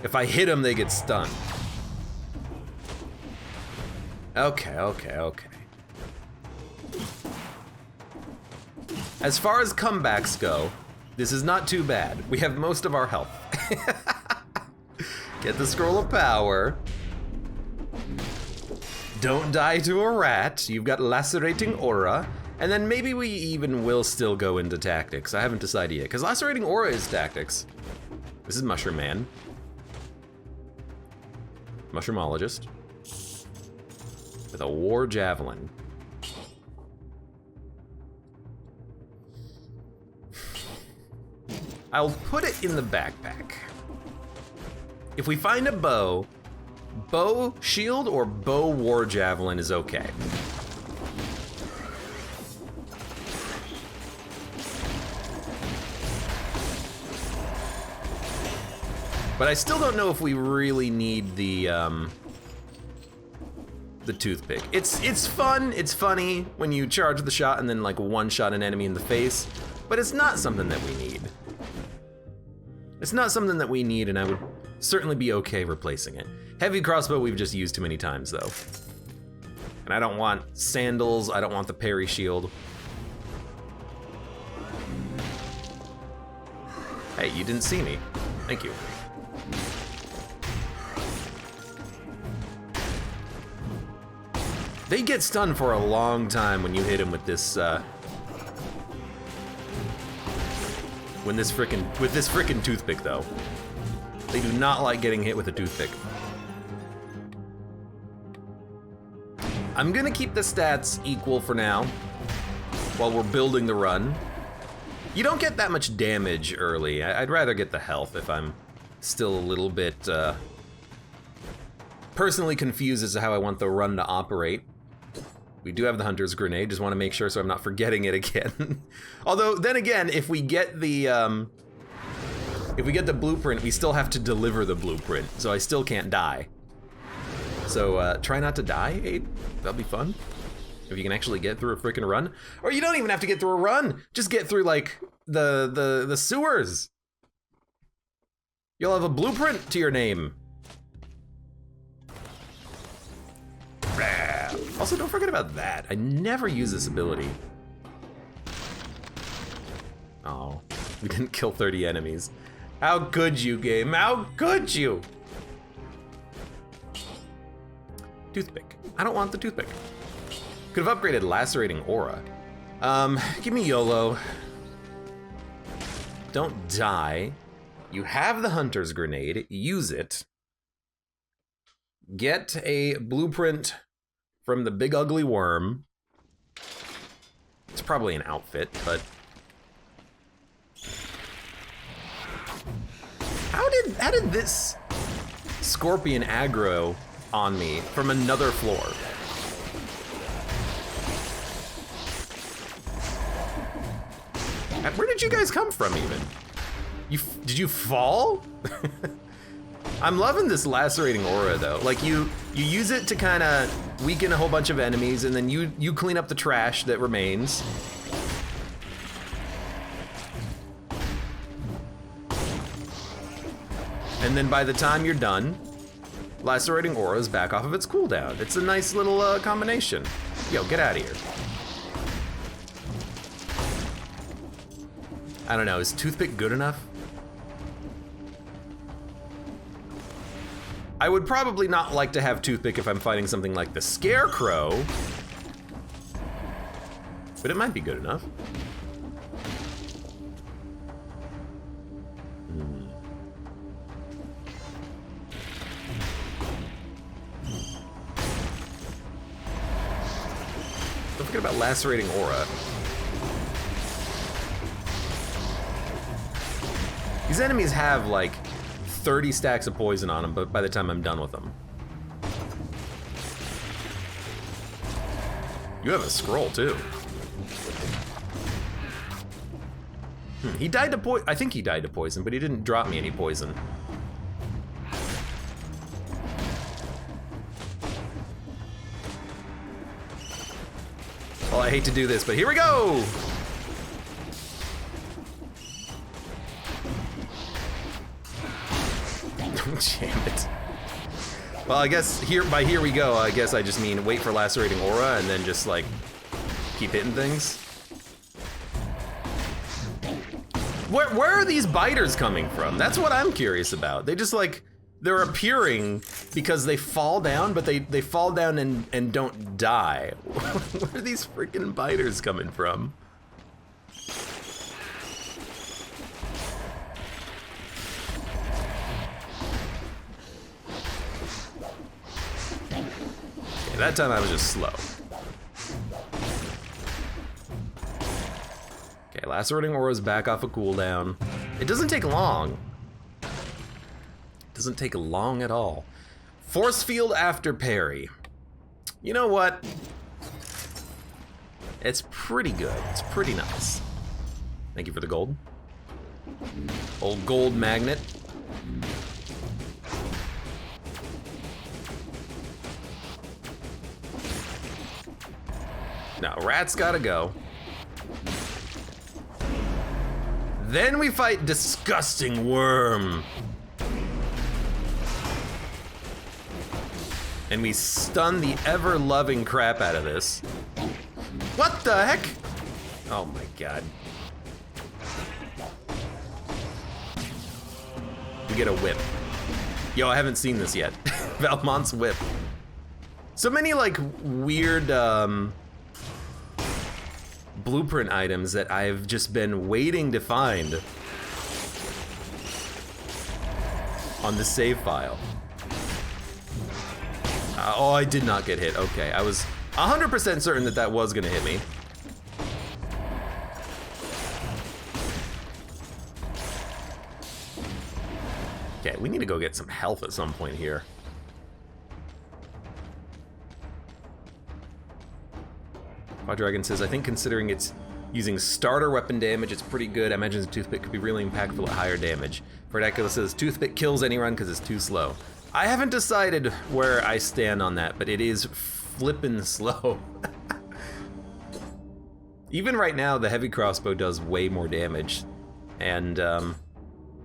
A: If I hit them, they get stunned. Okay. As far as comebacks go, this is not too bad. We have most of our health. Get the Scroll of Power. Don't die to a rat. You've got Lacerating Aura. And then maybe we even will still go into tactics. I haven't decided yet, because Lacerating Aura is tactics. This is Mushroom Man. Mushroomologist. With a War Javelin. I'll put it in the backpack. If we find a bow, bow shield or bow war javelin is okay. But I still don't know if we really need the toothpick. It's fun, it's funny when you charge the shot and then like one-shot an enemy in the face, but it's not something that we need. It's not something that we need, and I would certainly be okay replacing it. Heavy crossbow we've just used too many times though. And I don't want sandals, I don't want the parry shield. Hey, you didn't see me. Thank you. They get stunned for a long time when you hit them with this, with this frickin' toothpick, though. They do not like getting hit with a toothpick. I'm gonna keep the stats equal for now, while we're building the run. You don't get that much damage early. I'd rather get the health if I'm still a little bit, personally confused as to how I want the run to operate. We do have the Hunter's Grenade, just want to make sure so I'm not forgetting it again. Although, then again, if we get the blueprint, we still have to deliver the blueprint, so I still can't die. So, try not to die, Abe. That'll be fun. If you can actually get through a freaking run. Or you don't even have to get through a run, just get through, like, the sewers. You'll have a blueprint to your name. Also, don't forget about that. I never use this ability. Oh, we didn't kill 30 enemies. How could you, game? How could you? Toothpick. I don't want the toothpick. Could have upgraded Lacerating Aura. Give me YOLO. Don't die. You have the Hunter's Grenade. Use it. Get a blueprint from the big ugly worm. It's probably an outfit, but how did this scorpion aggro on me from another floor? Where did you guys come from even? Did you fall? I'm loving this Lacerating Aura though. Like you use it to kind of weaken a whole bunch of enemies, and then you clean up the trash that remains. And then by the time you're done, Lacerating Aura is back off of its cooldown. It's a nice little combination. Yo, get out of here. I don't know, is Toothpick good enough? I would probably not like to have Toothpick if I'm fighting something like the Scarecrow, but it might be good enough. Don't forget about Lacerating Aura. These enemies have like 30 stacks of poison on them, but by the time I'm done with them. You have a scroll too. He died to poison. I think he died to poison, but he didn't drop me any poison. Well, I hate to do this, but here we go! Damn it. Well, I guess by here we go, I guess I just mean wait for Lacerating Aura and then just like keep hitting things. Where are these biters coming from? That's what I'm curious about. They just like, they're appearing because they fall down, but they fall down and don't die. Where are these freaking biters coming from? Okay, that time I was just slow. Okay, Lacerating Aura's back off a cooldown. It doesn't take long. Doesn't take long at all. Force field after parry. You know what? It's pretty good. It's pretty nice. Thank you for the gold. Old gold magnet. Now, rat's gotta go. Then we fight disgusting worm. And we stun the ever-loving crap out of this. What the heck? Oh my god. We get a whip. Yo, I haven't seen this yet. Valmont's whip. So many like weird blueprint items that I've just been waiting to find on the save file. Oh, I did not get hit. Okay, I was 100% certain that that was gonna hit me. Okay, we need to go get some health at some point here. Quadragon says, I think considering it's using starter weapon damage, it's pretty good. I imagine the toothpick could be really impactful at higher damage. Verdacula says, toothpick kills any run because it's too slow. I haven't decided where I stand on that, but it is flippin' slow. Even right now, the heavy crossbow does way more damage. And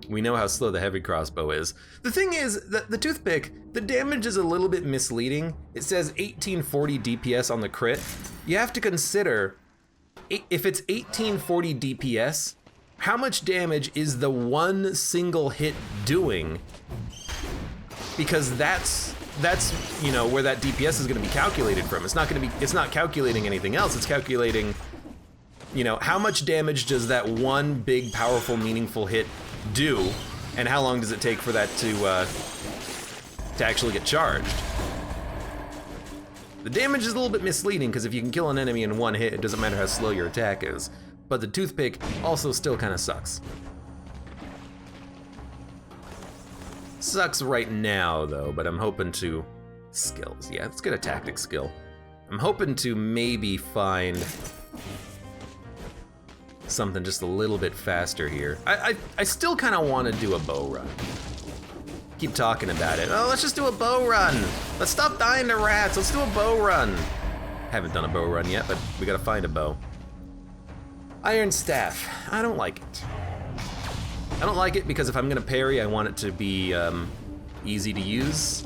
A: we know how slow the heavy crossbow is. The thing is, that the toothpick, the damage is a little bit misleading. It says 1840 DPS on the crit. You have to consider, if it's 1840 DPS, how much damage is the one single hit doing? Because that's you know where that DPS is going to be calculated from. It's not calculating anything else. It's calculating, you know, how much damage does that one big, powerful, meaningful hit do, and how long does it take for that to actually get charged? The damage is a little bit misleading because if you can kill an enemy in one hit, it doesn't matter how slow your attack is. But the toothpick also still kind of sucks. Sucks right now though, but I'm hoping to skills. Yeah, let's get a tactic skill. I'm hoping to maybe find something just a little bit faster here. I still kind of want to do a bow run. Keep talking about it. Oh, let's just do a bow run. Let's stop dying to rats. Let's do a bow run. Haven't done a bow run yet, but we gotta find a bow. Iron staff. I don't like it. I don't like it because if I'm gonna parry, I want it to be easy to use.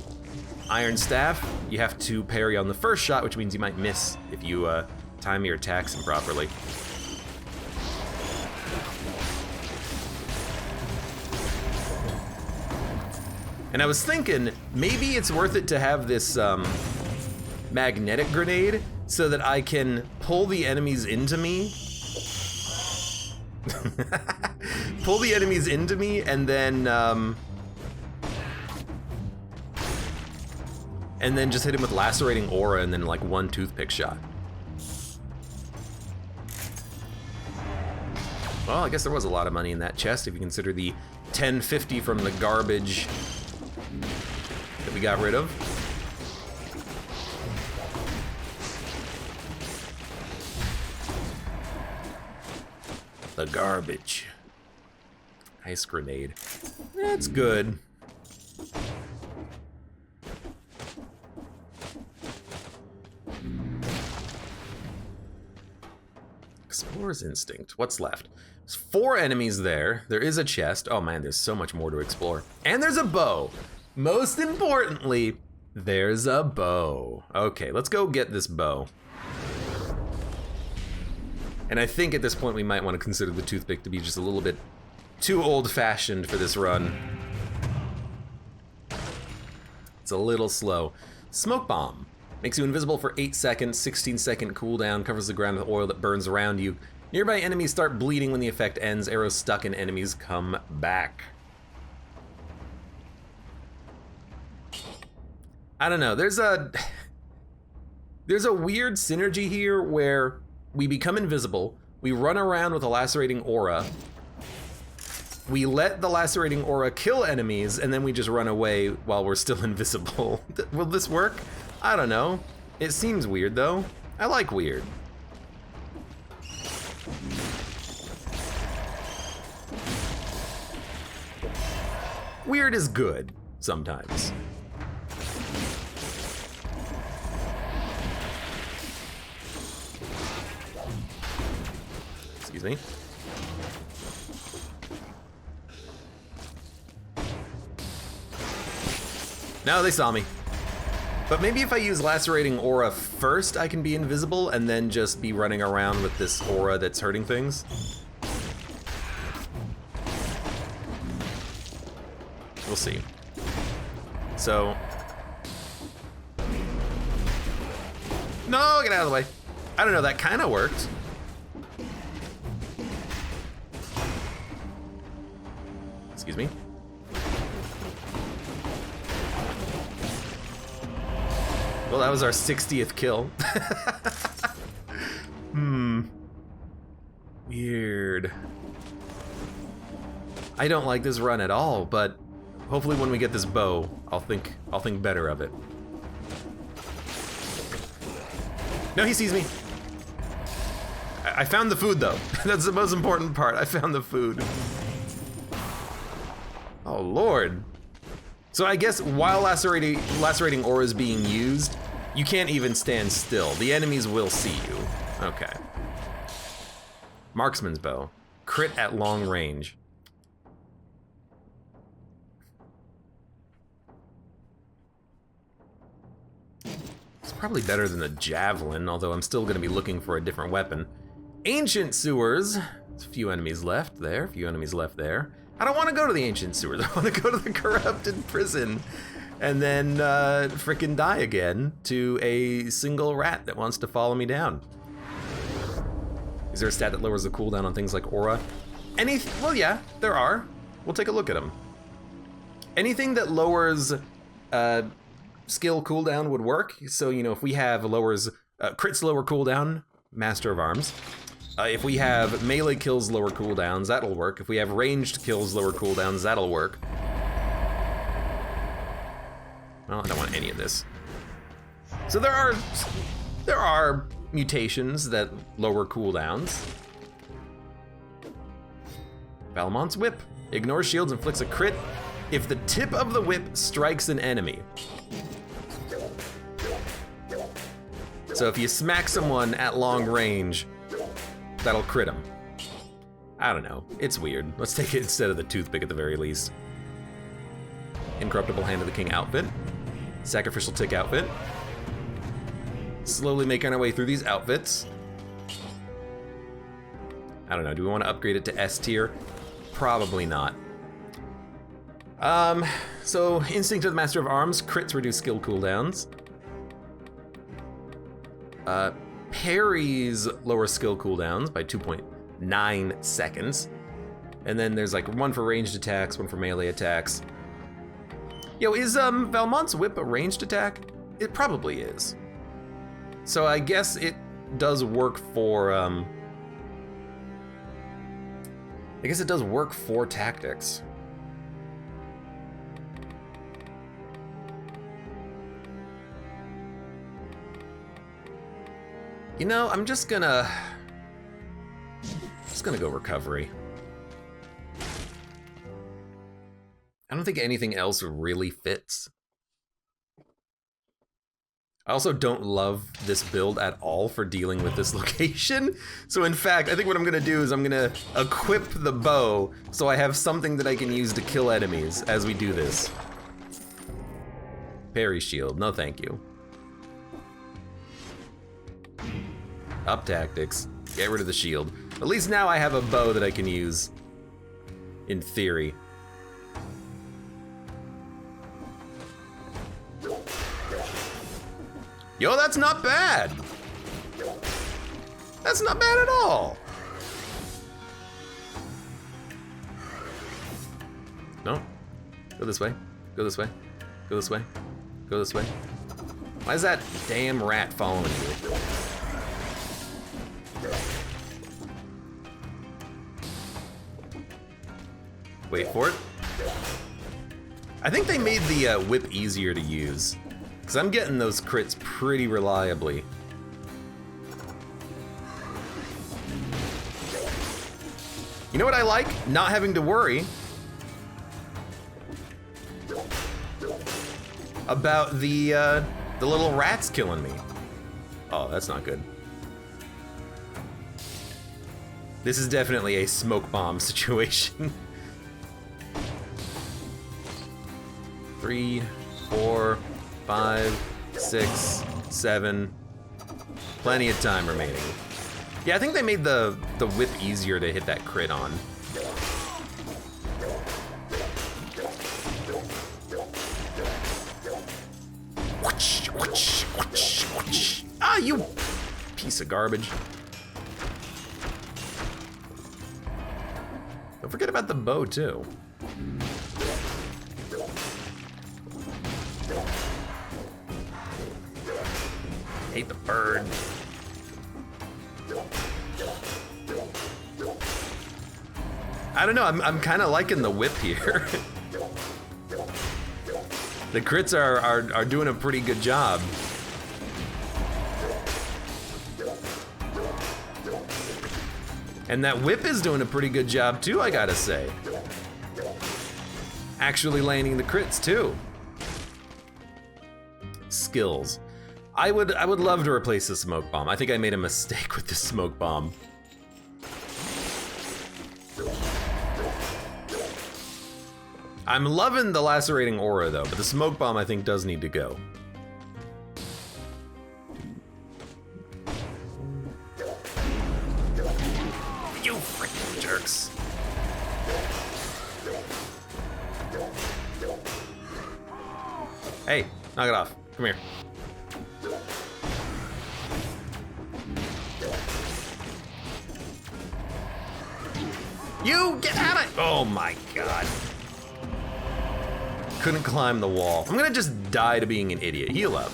A: Iron staff, you have to parry on the first shot, which means you might miss if you time your attacks improperly. And I was thinking, maybe it's worth it to have this magnetic grenade so that I can pull the enemies into me. Pull the enemies into me and then just hit him with lacerating aura and then like one toothpick shot. Well, I guess there was a lot of money in that chest if you consider the 1050 from the garbage that we got rid of. The garbage. Ice grenade. That's good. Explorer's instinct. What's left? There's 4 enemies there. There is a chest. Oh man, there's so much more to explore. And there's a bow. Most importantly, there's a bow. Okay, let's go get this bow. And I think at this point we might want to consider the toothpick to be just a little bit too old-fashioned for this run. It's a little slow. Smoke bomb. Makes you invisible for 8 seconds, 16-second cooldown, covers the ground with oil that burns around you. Nearby enemies start bleeding when the effect ends. Arrows stuck in enemies come back. I don't know, there's a weird synergy here where we become invisible, we run around with a lacerating aura, we let the lacerating aura kill enemies, and then we just run away while we're still invisible. Will this work? I don't know. It seems weird though. I like weird. Weird is good sometimes. Excuse me. No, they saw me. But maybe if I use Lacerating Aura first, I can be invisible and then just be running around with this aura that's hurting things. We'll see. So... No, get out of the way. I don't know, that kind of worked. Excuse me. Well, that was our 60th kill. Weird. I don't like this run at all, but hopefully when we get this bow, I'll think better of it. No, he sees me. I found the food though. That's the most important part. I found the food. Oh Lord. So I guess while lacerating aura is being used, you can't even stand still. The enemies will see you. Okay. Marksman's bow. Crit at long range. It's probably better than the javelin, although I'm still gonna be looking for a different weapon. Ancient sewers. There's a few enemies left there, a few enemies left there. I don't want to go to the ancient sewers. I want to go to the corrupted prison and then frickin' die again to a single rat that wants to follow me down. Is there a stat that lowers the cooldown on things like aura? Well, yeah, there are. We'll take a look at them. Anything that lowers skill cooldown would work. So, you know, if we have lowers crits lower cooldown, Master of Arms. If we have melee kills lower cooldowns, that'll work. If we have ranged kills lower cooldowns, that'll work. Well, I don't want any of this. So there are mutations that lower cooldowns. Valmont's Whip. Ignores shields, inflicts a crit if the tip of the whip strikes an enemy. So if you smack someone at long range, that'll crit him. I don't know, it's weird. Let's take it instead of the toothpick at the very least. Incorruptible Hand of the King outfit. Sacrificial Tick outfit. Slowly making our way through these outfits. I don't know, do we want to upgrade it to S tier? Probably not. So Instinct of the Master of Arms, crits reduce skill cooldowns. Parries lower skill cooldowns by 2.9 seconds. And then there's like one for ranged attacks, one for melee attacks. Yo, is Valmont's Whip a ranged attack? It probably is. So I guess it does work for, I guess it does work for tactics. You know, I'm just gonna go recovery. I don't think anything else really fits. I also don't love this build at all for dealing with this location. So in fact, I think what I'm gonna do is I'm gonna equip the bow so I have something that I can use to kill enemies as we do this. Parry shield, no thank you. Up tactics, get rid of the shield. At least now I have a bow that I can use, in theory. Yo, that's not bad. That's not bad at all. No, go this way, go this way, go this way, go this way. Why is that damn rat following you? Wait for it. I think they made the whip easier to use, because I'm getting those crits pretty reliably. You know what I like? Not having to worry about the little rats killing me. Oh, that's not good. This is definitely a smoke bomb situation. 3, 4, 5, 6, 7. Plenty of time remaining. Yeah, I think they made the whip easier to hit that crit on. Ah, you piece of garbage. Don't forget about the bow, too. Hate the bird. I don't know, I'm kind of liking the whip here. The crits are doing a pretty good job. And that whip is doing a pretty good job too, I gotta say. Actually landing the crits too. Skills. I would love to replace the smoke bomb. I think I made a mistake with the smoke bomb. I'm loving the lacerating aura though, but the smoke bomb I think does need to go. You freaking jerks. Hey, knock it off. Come here. You get out of. Oh my god. Couldn't climb the wall. I'm gonna just die to being an idiot. Heal up.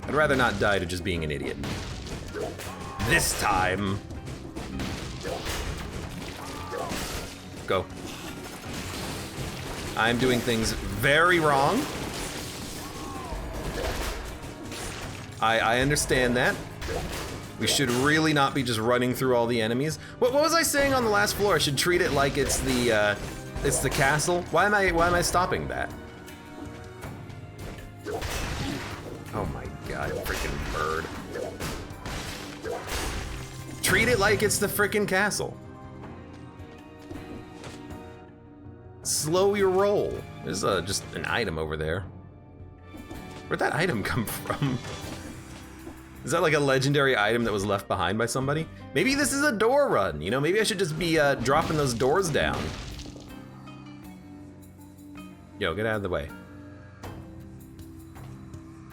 A: I'd rather not die to just being an idiot. This time. Go. I'm doing things very wrong. I understand that. We should really not be just running through all the enemies. What was I saying on the last floor? I should treat it like it's the castle. Why am I stopping that? Oh my god, freaking bird. Treat it like it's the freaking castle. Slow your roll. There's just an item over there. Where'd that item come from? Is that like a legendary item that was left behind by somebody? Maybe this is a door run, you know? Maybe I should just be dropping those doors down. Yo, get out of the way.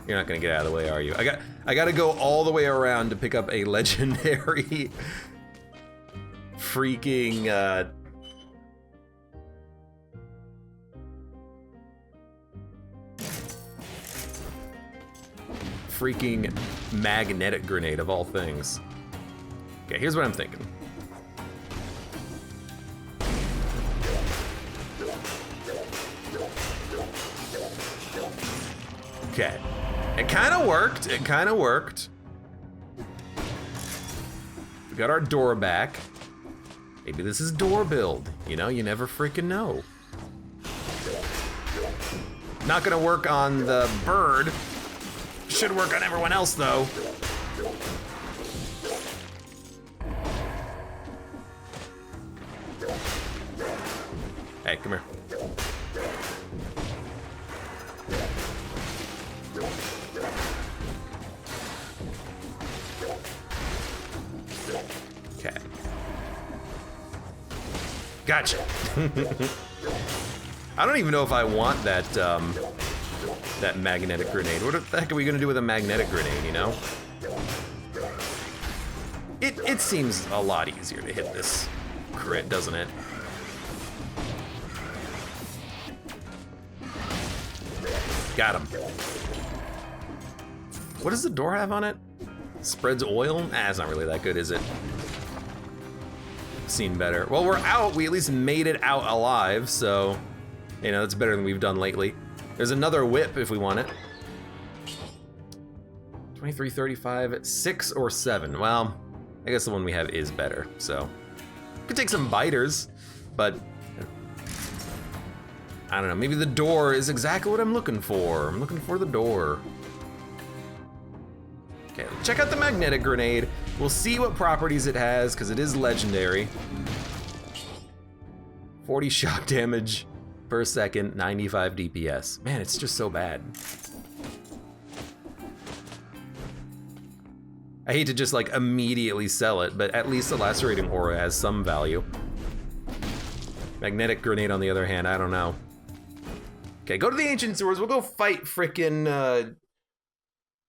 A: You're not gonna get out of the way, are you? I gotta go all the way around to pick up a legendary freaking freaking magnetic grenade of all things. Okay, here's what I'm thinking. Okay, it kind of worked. It kind of worked. We got our door back. Maybe this is door build. You know, you never freaking know. Not gonna work on the bird. Should work on everyone else though. Hey, come here. Okay. Gotcha. I don't even know if I want that that magnetic grenade. What the heck are we gonna do with a magnetic grenade, you know? It seems a lot easier to hit this crit, doesn't it? Got him. What does the door have on it? Spreads oil? Ah, it's not really that good, is it? seen better. Well, we're out. We at least made it out alive, so, you know, that's better than we've done lately. There's another whip if we want it. 23, 35, 6 or 7. Well, I guess the one we have is better, so. Could take some biters, but I don't know, maybe the door is exactly what I'm looking for. I'm looking for the door. Okay, check out the magnetic grenade. We'll see what properties it has, because it is legendary. 40 shock damage per second, 95 DPS. Man, it's just so bad. I hate to just like immediately sell it, but at least the lacerating aura has some value. Magnetic grenade on the other hand, I don't know. Okay, go to the ancient sewers. We'll go fight frickin'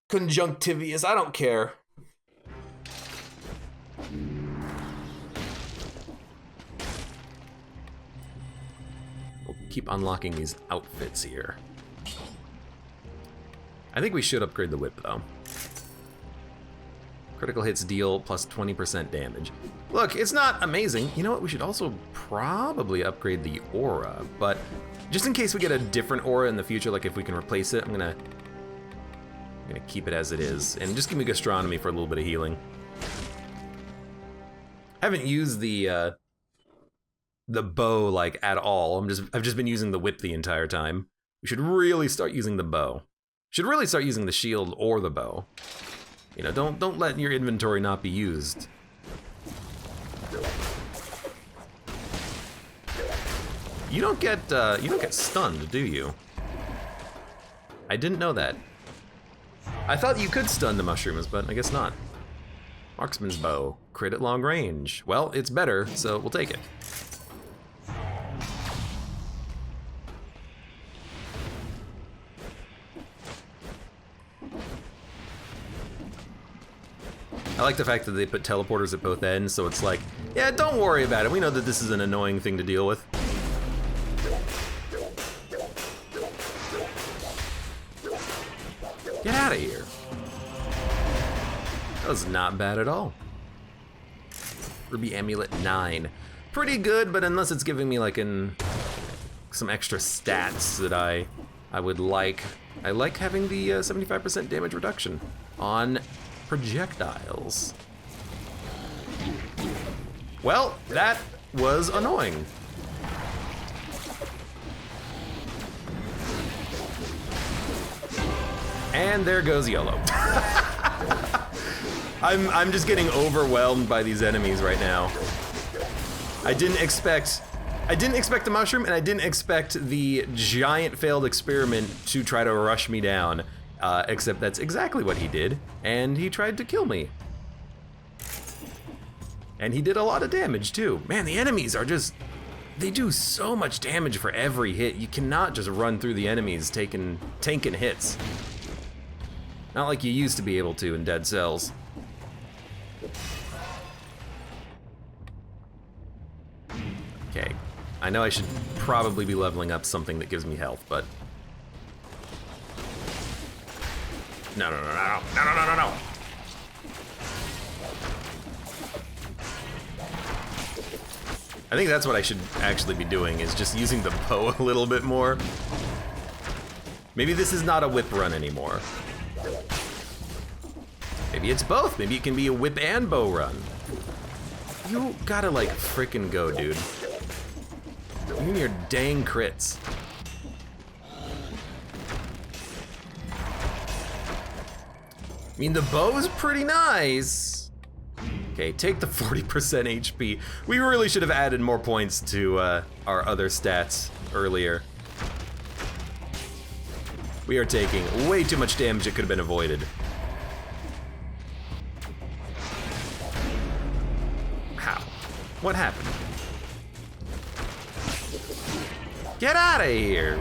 A: Conjunctivius. I don't care. We'll keep unlocking these outfits here. I think we should upgrade the whip though. Critical hits deal plus 20% damage. Look, it's not amazing. You know what? We should also probably upgrade the aura, but just in case we get a different aura in the future, like if we can replace it, I'm gonna keep it as it is, and just give me gastronomy for a little bit of healing. I haven't used the bow like at all. I've just been using the whip the entire time. We should really start using the bow. Should really start using the shield or the bow. You know, don't let your inventory not be used. You don't get stunned, do you? I didn't know that. I thought you could stun the mushrooms, but I guess not. Marksman's bow, crit at long range. Well, it's better, so we'll take it. I like the fact that they put teleporters at both ends, so it's like, yeah, don't worry about it. We know that this is an annoying thing to deal with. Get out of here. That was not bad at all. Ruby Amulet 9. Pretty good, but unless it's giving me like some extra stats that I would like. I like having the 75% damage reduction on projectiles. Well, that was annoying. And there goes YOLO. I'm just getting overwhelmed by these enemies right now. I didn't expect the mushroom, and I didn't expect the giant failed experiment to try to rush me down. Except that's exactly what he did, and he tried to kill me. And he did a lot of damage too. Man, the enemies are just, they do so much damage for every hit. You cannot just run through the enemies tanking hits. Not like you used to be able to in Dead Cells. Okay, I know I should probably be leveling up something that gives me health, but no. I think that's what I should actually be doing, is just using the bow a little bit more. Maybe this is not a whip run anymore. Maybe it's both. Maybe it can be a whip and bow run. You gotta like frickin' go, dude. You and your dang crits. I mean, the bow's pretty nice. Okay, take the 40% HP. We really should have added more points to our other stats earlier. We are taking way too much damage that could have been avoided. How? What happened? Get out of here!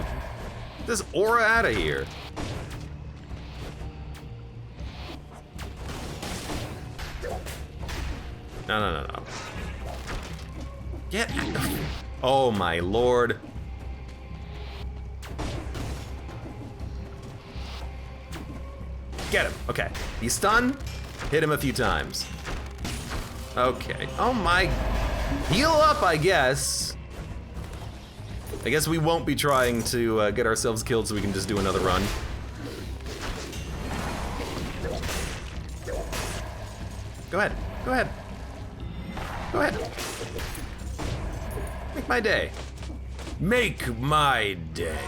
A: Get this aura out of here. No. Get out of... Oh my lord. Get him. Okay. He's stunned. Hit him a few times. Okay. Oh my Heal up, I guess. I guess we won't be trying to get ourselves killed so we can just do another run. Go ahead, go ahead. Go ahead. Make my day. Make my day.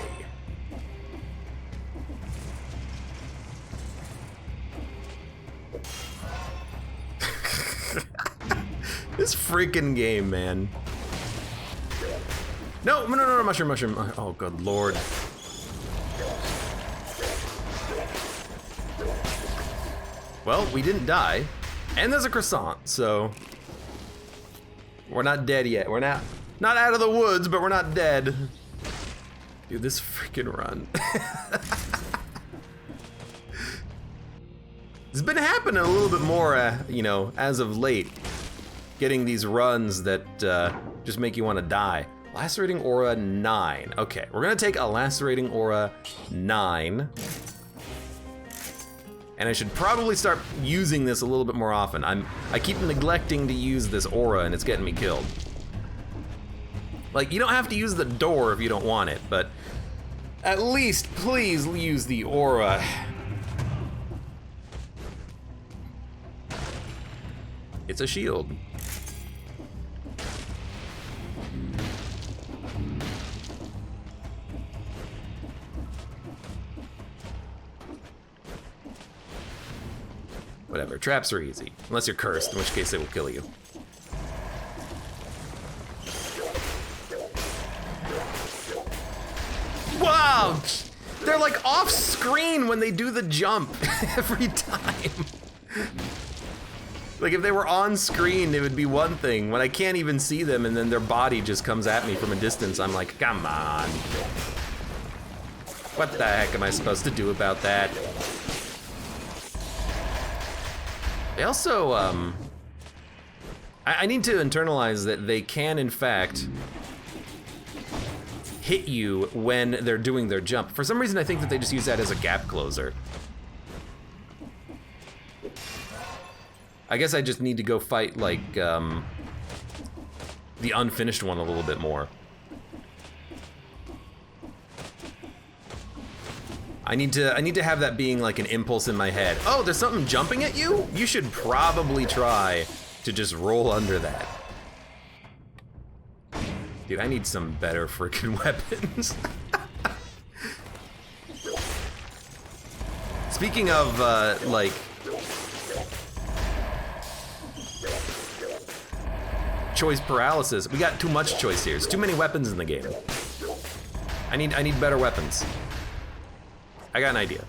A: This freaking game, man. No, mushroom. Oh, good lord. Well, we didn't die. And there's a croissant, so we're not dead yet. We're not out of the woods, but we're not dead. Dude, this freaking run. It's been happening a little bit more, you know, as of late. Getting these runs that just make you want to die. Lacerating Aura 9. Okay, we're gonna take a Lacerating Aura 9. And I should probably start using this a little bit more often. I keep neglecting to use this aura and it's getting me killed. Like, you don't have to use the door if you don't want it, but at least please use the aura. It's a shield. Whatever, traps are easy. Unless you're cursed, in which case they will kill you. Wow! They're like off screen when they do the jump every time. Like if they were on screen, it would be one thing. When I can't even see them and then their body just comes at me from a distance, I'm like, come on. What the heck am I supposed to do about that? They also, I need to internalize that they can, in fact, hit you when they're doing their jump. For some reason, I think that they just use that as a gap closer. I guess I just need to go fight, like, the unfinished one a little bit more. I need to have that being like an impulse in my head. Oh, there's something jumping at you? You should probably try to just roll under that. Dude, I need some better freaking weapons. Speaking of, like, choice paralysis, we got too much choice here. There's too many weapons in the game. I need better weapons. I got an idea.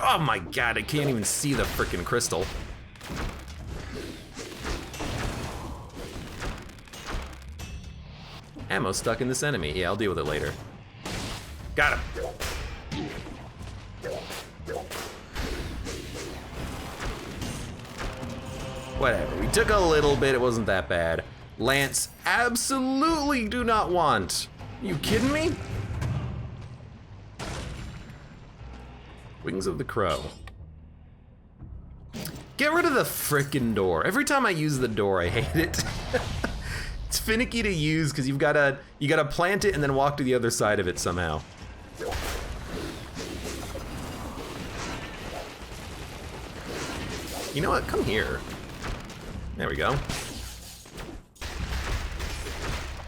A: Oh my god, I can't even see the frickin' crystal. Ammo stuck in this enemy. Yeah, I'll deal with it later. Got him. Whatever, we took a little bit, it wasn't that bad. Lance, absolutely do not want. You kidding me? Wings of the Crow. Get rid of the frickin' door. Every time I use the door, I hate it. It's finicky to use because you gotta plant it and then walk to the other side of it somehow. You know what? Come here. There we go.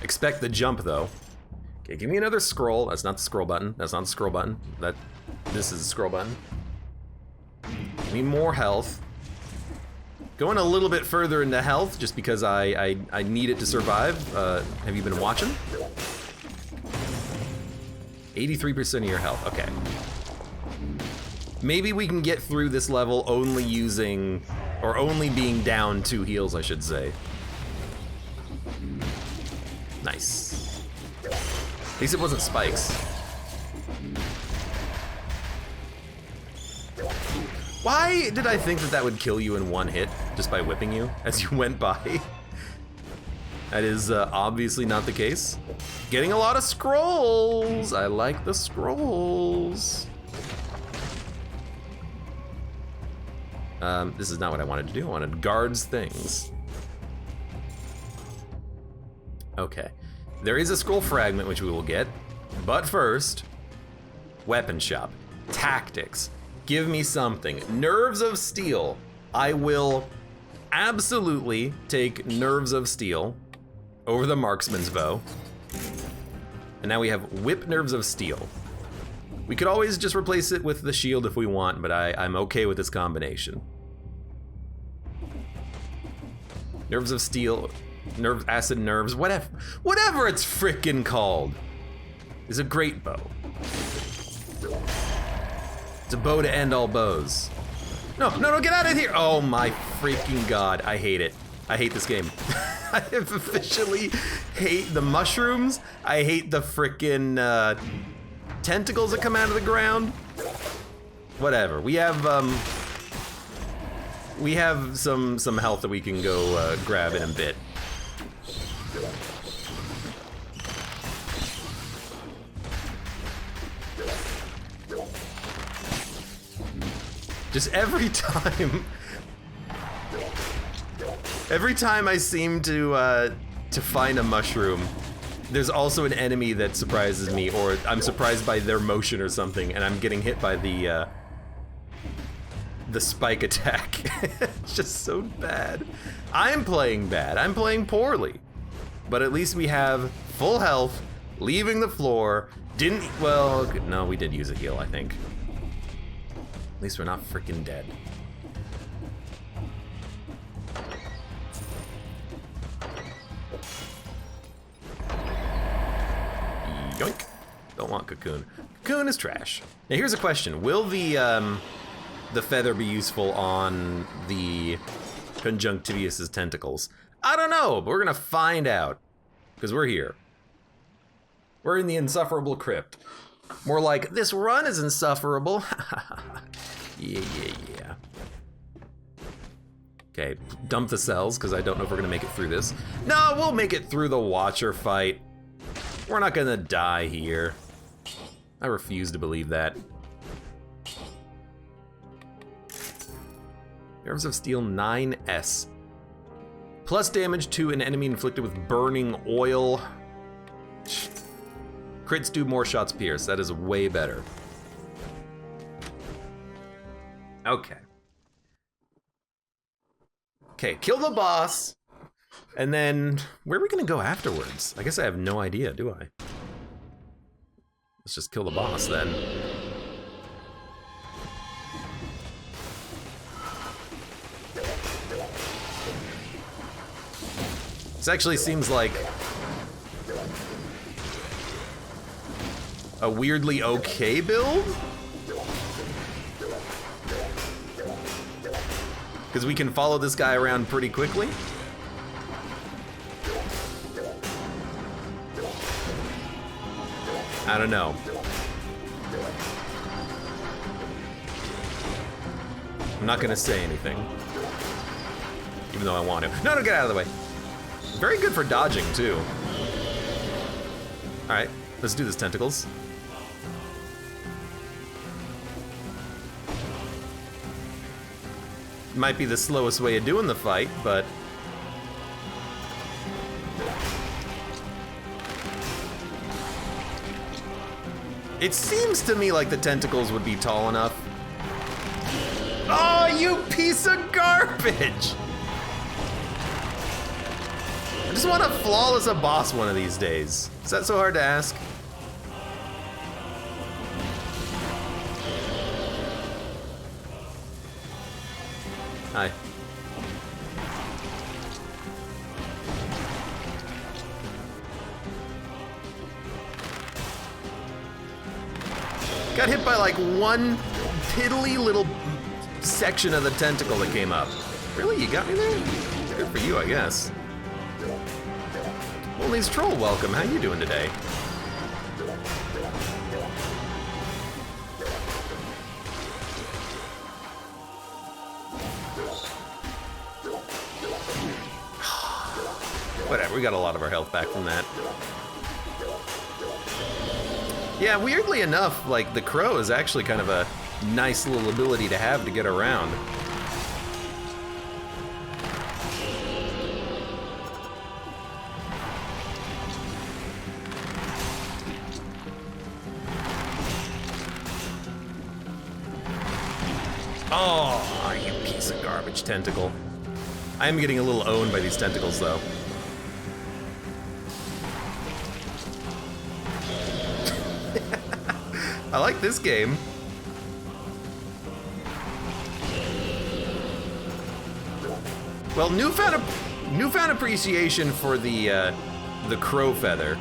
A: Expect the jump though. Okay, give me another scroll. That's not the scroll button. That's not the scroll button. This is the scroll button. Give me more health. Going a little bit further into health just because I need it to survive. Have you been watching? 83% of your health, okay. Maybe we can get through this level only using, or only being down 2 heals, I should say. Nice. At least it wasn't spikes. Why did I think that that would kill you in one hit, just by whipping you as you went by? That is obviously not the case. Getting a lot of scrolls! I like the scrolls. This is not what I wanted to do. I wanted guards things. Okay. There is a scroll fragment which we will get, but first, weapon shop, tactics. Give me something. Nerves of steel. I will absolutely take nerves of steel over the marksman's bow. And now we have whip nerves of steel. We could always just replace it with the shield if we want, but I'm okay with this combination. Nerves of steel, acid nerves, whatever it's frickin' called, is a great bow. It's a bow to end all bows. No, get out of here! Oh my freaking god, I hate it. I hate this game. I officially hate the mushrooms. I hate the frickin' tentacles that come out of the ground. Whatever. We have some health that we can go grab in a bit. Just every time I seem to find a mushroom, there's also an enemy that surprises me, or I'm surprised by their motion or something, and I'm getting hit by the spike attack. It's just so bad. I'm playing bad. I'm playing poorly. But at least we have full health, leaving the floor. Well, no, we did use a heal, I think. At least we're not freaking dead. Yoink. Don't want cocoon. Cocoon is trash. Now here's a question. Will the feather be useful on the conjunctivius's tentacles? I don't know, but we're gonna find out. Because we're here. We're in the insufferable crypt. More like, this run is insufferable. Yeah. Okay, dump the cells, because I don't know if we're gonna make it through this. No, we'll make it through the Watcher fight. We're not gonna die here. I refuse to believe that. Nerves of Steel 9S. Plus damage to an enemy inflicted with burning oil. Crits do more shots pierce. That is way better. Okay. Okay, kill the boss. And then, where are we gonna go afterwards? I guess I have no idea, do I? Let's just kill the boss then. This actually seems like a weirdly okay build? Because we can follow this guy around pretty quickly. I don't know. I'm not gonna say anything. Even though I want to. No, get out of the way. Very good for dodging, too. Alright, let's do this, tentacles. Might be the slowest way of doing the fight, but... it seems to me like the tentacles would be tall enough. Oh, you piece of garbage! I just want to flawless a boss one of these days. Is that so hard to ask? Hi. Got hit by like one piddly little section of the tentacle that came up. Really? You got me there? Good for you, I guess. Only's Troll, welcome. How you doing today? Whatever, we got a lot of our health back from that. Yeah, weirdly enough, like, the crow is actually kind of a nice little ability to have to get around. Oh, you piece of garbage tentacle. I am getting a little owned by these tentacles, though. I like this game. Well, newfound appreciation for the crow feather.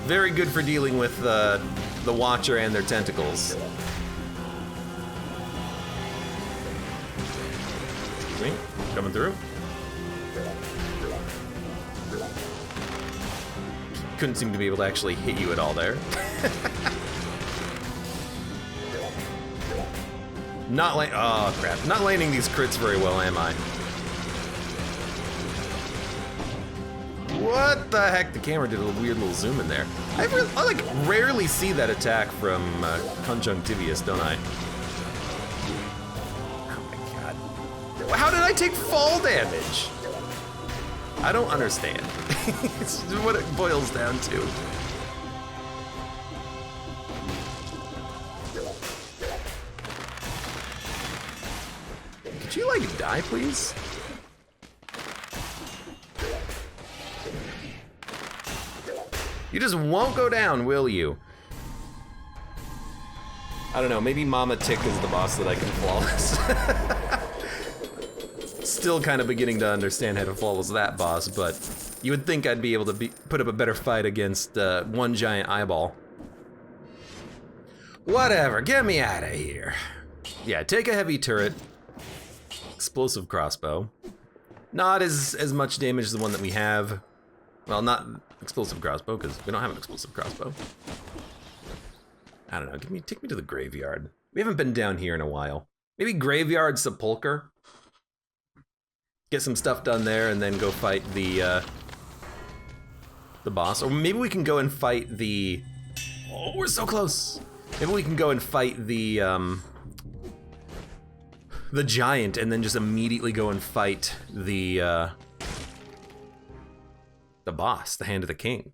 A: Very good for dealing with the Watcher and their tentacles. Excuse me, coming through. Couldn't seem to be able to actually hit you at all there. Oh crap, not landing these crits very well, am I? What the heck? The camera did a weird little zoom in there. I like rarely see that attack from Conjunctivius, don't I? Oh my god. How did I take fall damage? I don't understand. It's what it boils down to. Could you like die, please? You just won't go down, will you? I don't know, maybe Mama Tick is the boss that I can flawless. Still kind of beginning to understand how to flawless that boss, but you would think I'd be able to put up a better fight against one giant eyeball. Whatever, get me out of here. Yeah, take a heavy turret. Explosive crossbow. Not as much damage as the one that we have. Well, not explosive crossbow, because we don't have an explosive crossbow. I don't know, take me to the graveyard. We haven't been down here in a while. Maybe Graveyard Sepulcher? Get some stuff done there and then go fight the boss. Or maybe we can go and fight the... Oh, we're so close! Maybe we can go and fight the giant and then just immediately go and fight the boss, the Hand of the King.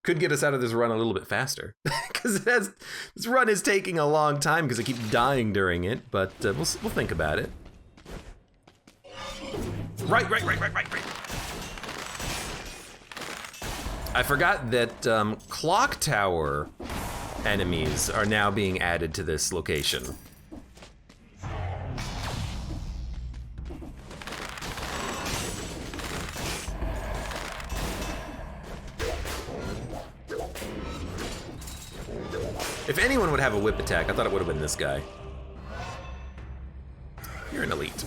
A: Could get us out of this run a little bit faster. Because this run is taking a long time because I keep dying during it, but we'll think about it. Right. I forgot that clock tower enemies are now being added to this location. If anyone would have a whip attack, I thought it would have been this guy. You're an elite.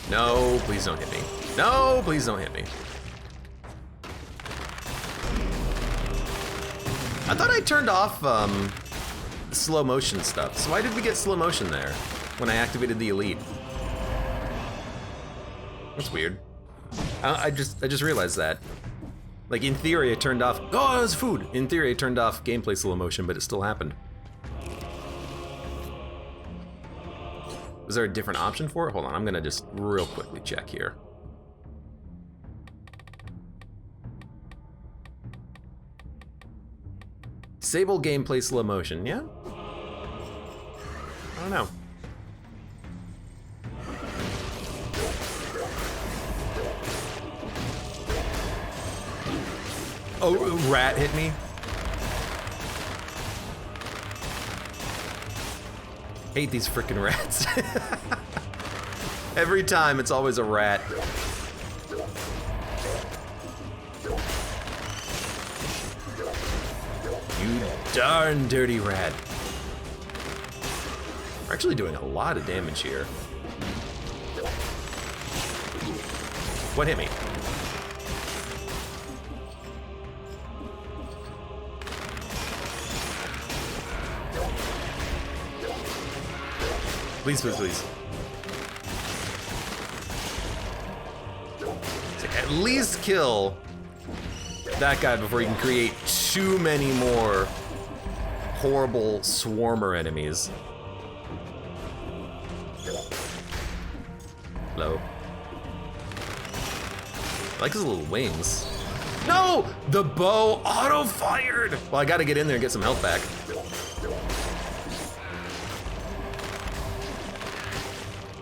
A: No, please don't hit me. No, please don't hit me. I thought I turned off slow motion stuff. So why did we get slow motion there when I activated the elite? That's weird. I just realized that. Like, in theory, I turned off... Oh, it was food! In theory, I turned off gameplay slow motion, but it still happened. Was there a different option for it? Hold on, I'm gonna just real quickly check here. Disable gameplay slow motion, yeah? I don't know. Oh, rat hit me. Hate these frickin' rats. Every time, it's always a rat. You darn dirty rat. We're actually doing a lot of damage here. What hit me? Please, please, please. At least kill that guy before you can create too many more horrible swarmer enemies. Hello. I like his little wings. No! The bow auto-fired! Well, I gotta get in there and get some health back.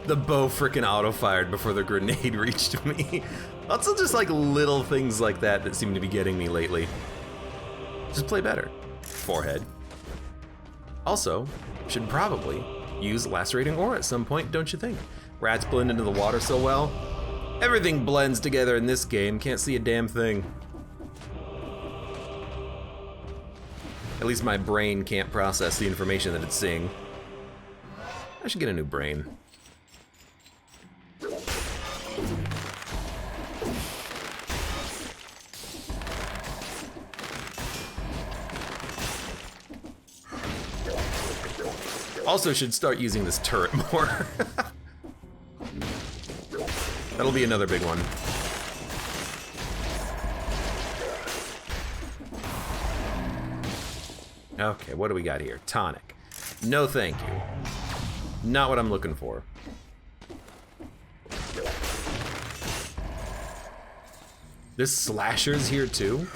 A: The bow frickin' auto-fired before the grenade reached me. Also just like little things like that that seem to be getting me lately. Just play better. Forehead. Also, should probably use Lacerating Aura at some point, don't you think? Rats blend into the water so well. Everything blends together in this game, can't see a damn thing. At least my brain can't process the information that it's seeing. I should get a new brain. Also should start using this turret more. That'll be another big one. Okay, what do we got here? Tonic. No thank you. Not what I'm looking for. This slasher's here too.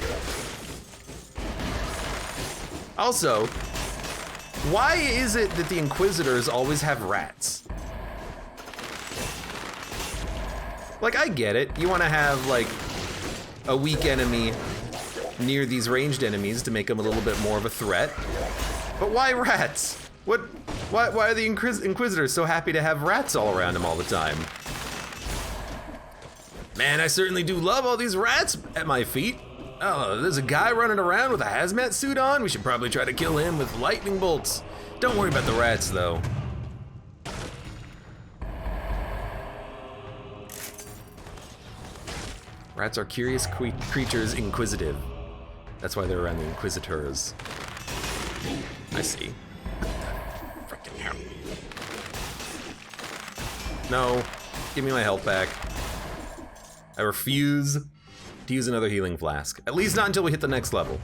A: Also, why is it that the Inquisitors always have rats? Like, I get it. You want to have, like, a weak enemy near these ranged enemies to make them a little bit more of a threat. But why rats? Why are the Inquisitors so happy to have rats all around them all the time? Man, I certainly do love all these rats at my feet. Oh, there's a guy running around with a hazmat suit on. We should probably try to kill him with lightning bolts. Don't worry about the rats, though. Rats are curious creatures, inquisitive. That's why they're around the Inquisitors. I see. Freaking hell. No, give me my health back. I refuse to use another healing flask. At least not until we hit the next level.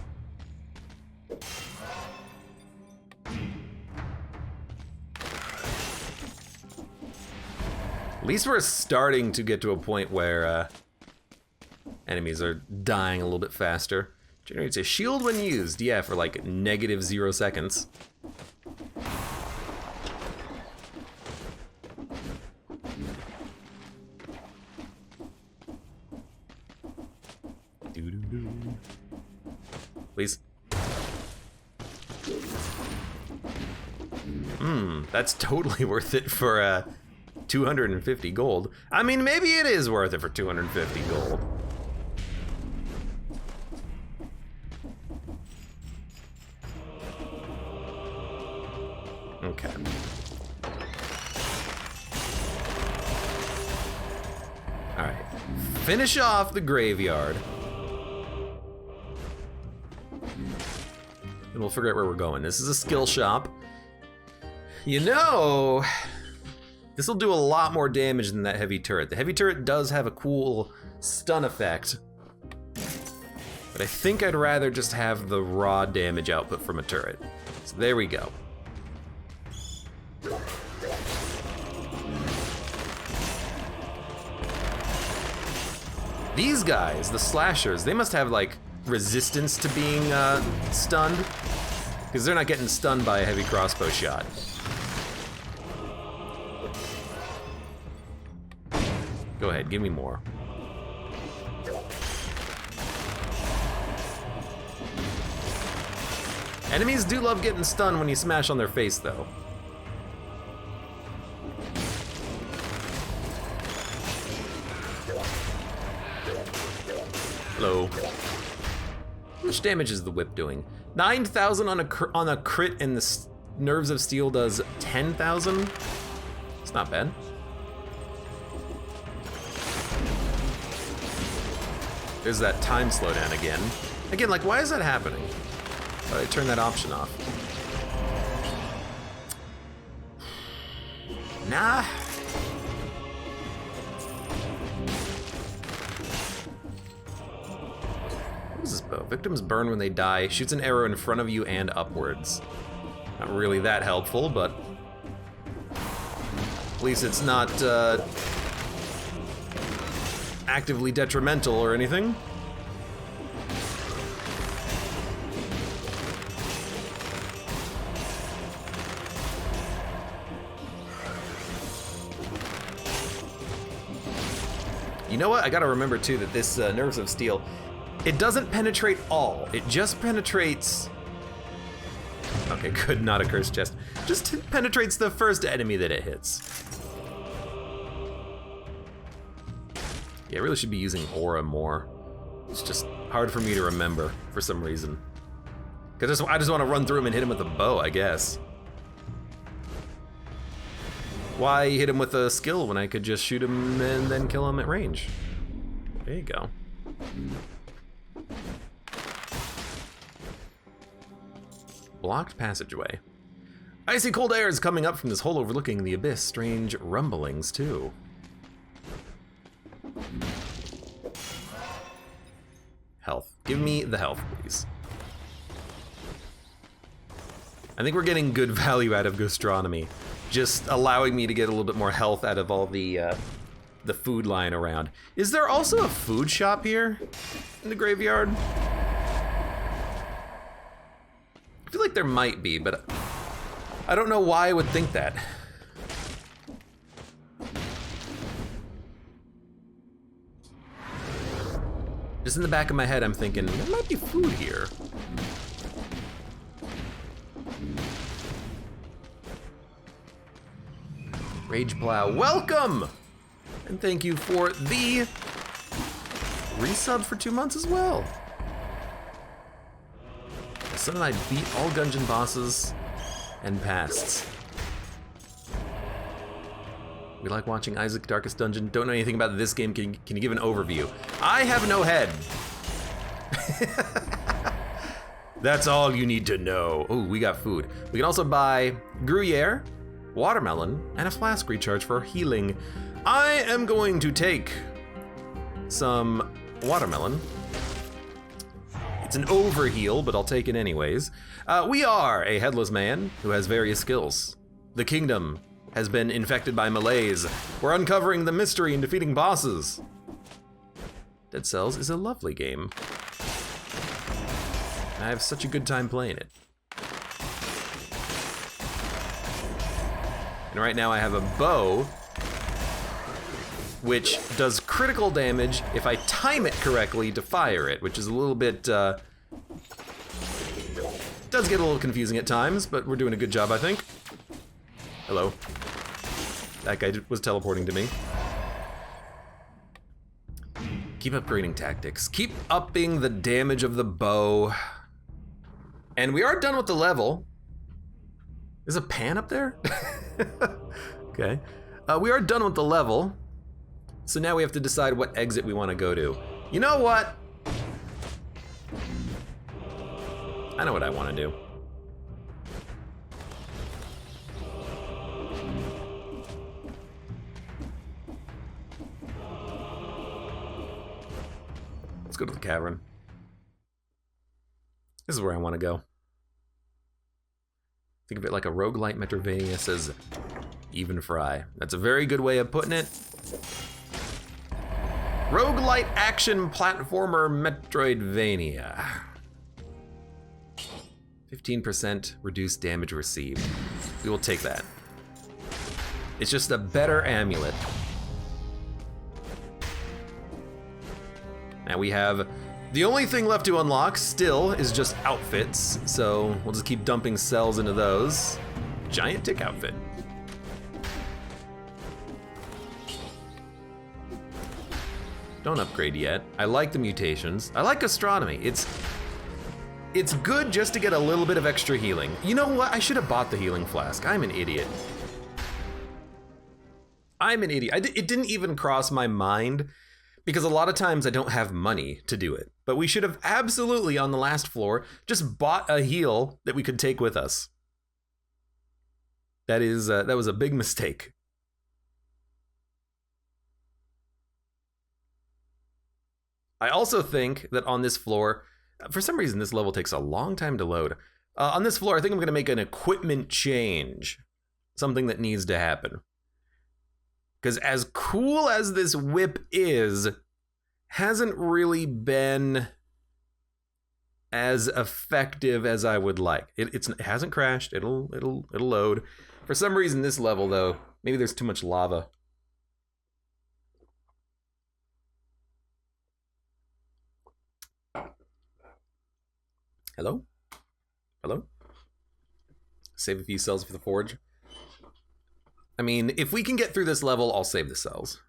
A: At least we're starting to get to a point where enemies are dying a little bit faster. Generates a shield when used. Yeah, for like -0 seconds. Please. That's totally worth it for 250 gold. I mean, maybe it is worth it for 250 gold. Okay. All right. Finish off the graveyard. And we'll figure out where we're going. This is a skill shop. You know, this will do a lot more damage than that heavy turret. The heavy turret does have a cool stun effect, but I think I'd rather just have the raw damage output from a turret. So there we go. These guys, the slashers, they must have like resistance to being stunned, because they're not getting stunned by a heavy crossbow shot. Go ahead, give me more. Enemies do love getting stunned when you smash on their face, though. Hello. How much damage is the whip doing? 9,000 on a crit, and the Nerves of Steel does 10,000? It's not bad. There's that time slowdown again. Again, like, why is that happening? Why did I turn that option off? Nah. What is this bow? Victims burn when they die. Shoots an arrow in front of you and upwards. Not really that helpful, but at least it's not actively detrimental or anything. You know what? I gotta remember too that this Nerves of Steel, it doesn't penetrate all. It just penetrates... Okay, good, not a cursed chest. Just penetrates the first enemy that it hits. Yeah, I really should be using aura more. It's just hard for me to remember for some reason. Cause I just want to run through him and hit him with a bow, I guess. Why hit him with a skill when I could just shoot him and then kill him at range? There you go. Blocked passageway. Icy cold air is coming up from this hole overlooking the abyss. Strange rumblings, too. Health. Give me the health, please. I think we're getting good value out of gastronomy. Just allowing me to get a little bit more health out of all the food lying around. Is there also a food shop here in the graveyard? I feel like there might be, but I don't know why I would think that. Just in the back of my head, I'm thinking, there might be food here. Rage Plow, welcome! And thank you for the resub for 2 months as well. My son and I beat all dungeon bosses and passed. We like watching Isaac Darkest Dungeon. Don't know anything about this game. Can you give an overview? I have no head. That's all you need to know. Oh, we got food. We can also buy Gruyere, watermelon, and a flask recharge for healing. I am going to take some watermelon. It's an overheal, but I'll take it anyways. We are a headless man who has various skills. The kingdom has been infected by malaise. We're uncovering the mystery and defeating bosses. Dead Cells is a lovely game. I have such a good time playing it. And right now I have a bow, which does critical damage if I time it correctly to fire it, which is a little bit, does get a little confusing at times, but we're doing a good job, I think. Hello. That guy was teleporting to me. Keep upgrading tactics. Keep upping the damage of the bow. And we are done with the level. There's a pan up there? Okay. We are done with the level. So now we have to decide what exit we want to go to. You know what? I know what I want to do. Let's go to the cavern. This is where I want to go. Think of it like a rogue-lite metroidvania, says Even Fry. That's a very good way of putting it. Rogue-lite action platformer metroidvania. 15% reduced damage received. We will take that. It's just a better amulet. Now we have, the only thing left to unlock still is just outfits, so we'll just keep dumping cells into those. Giant tick outfit. Don't upgrade yet. I like the mutations. I like gastronomy. It's good just to get a little bit of extra healing. You know what? I should have bought the healing flask. I'm an idiot. I'm an idiot. It didn't even cross my mind because a lot of times I don't have money to do it. But we should have absolutely, on the last floor, just bought a heal that we could take with us. That was a big mistake. I also think that on this floor, for some reason this level takes a long time to load, On this floor, I think I'm going to make an equipment change. Something that needs to happen. Because as cool as this whip is, hasn't really been as effective as I would like. It hasn't crashed. It'll load. For some reason, this level though, maybe there's too much lava. Hello? Hello? Save a few cells for the forge. I mean, if we can get through this level, I'll save the cells.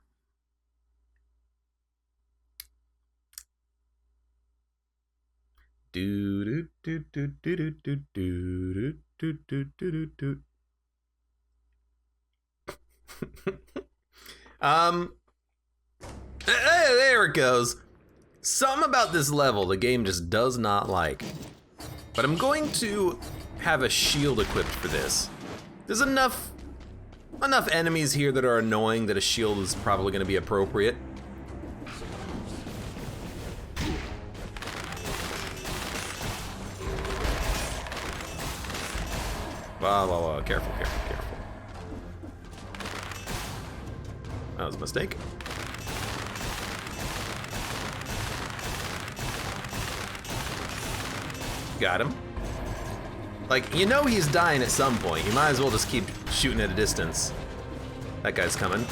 A: There it goes. Something about this level the game just does not like. But I'm going to have a shield equipped for this. There's enough enemies here that are annoying that a shield is probably going to be appropriate. Whoa, careful. That was a mistake. Got him. Like, you know he's dying at some point. You might as well just keep shooting at a distance. That guy's coming.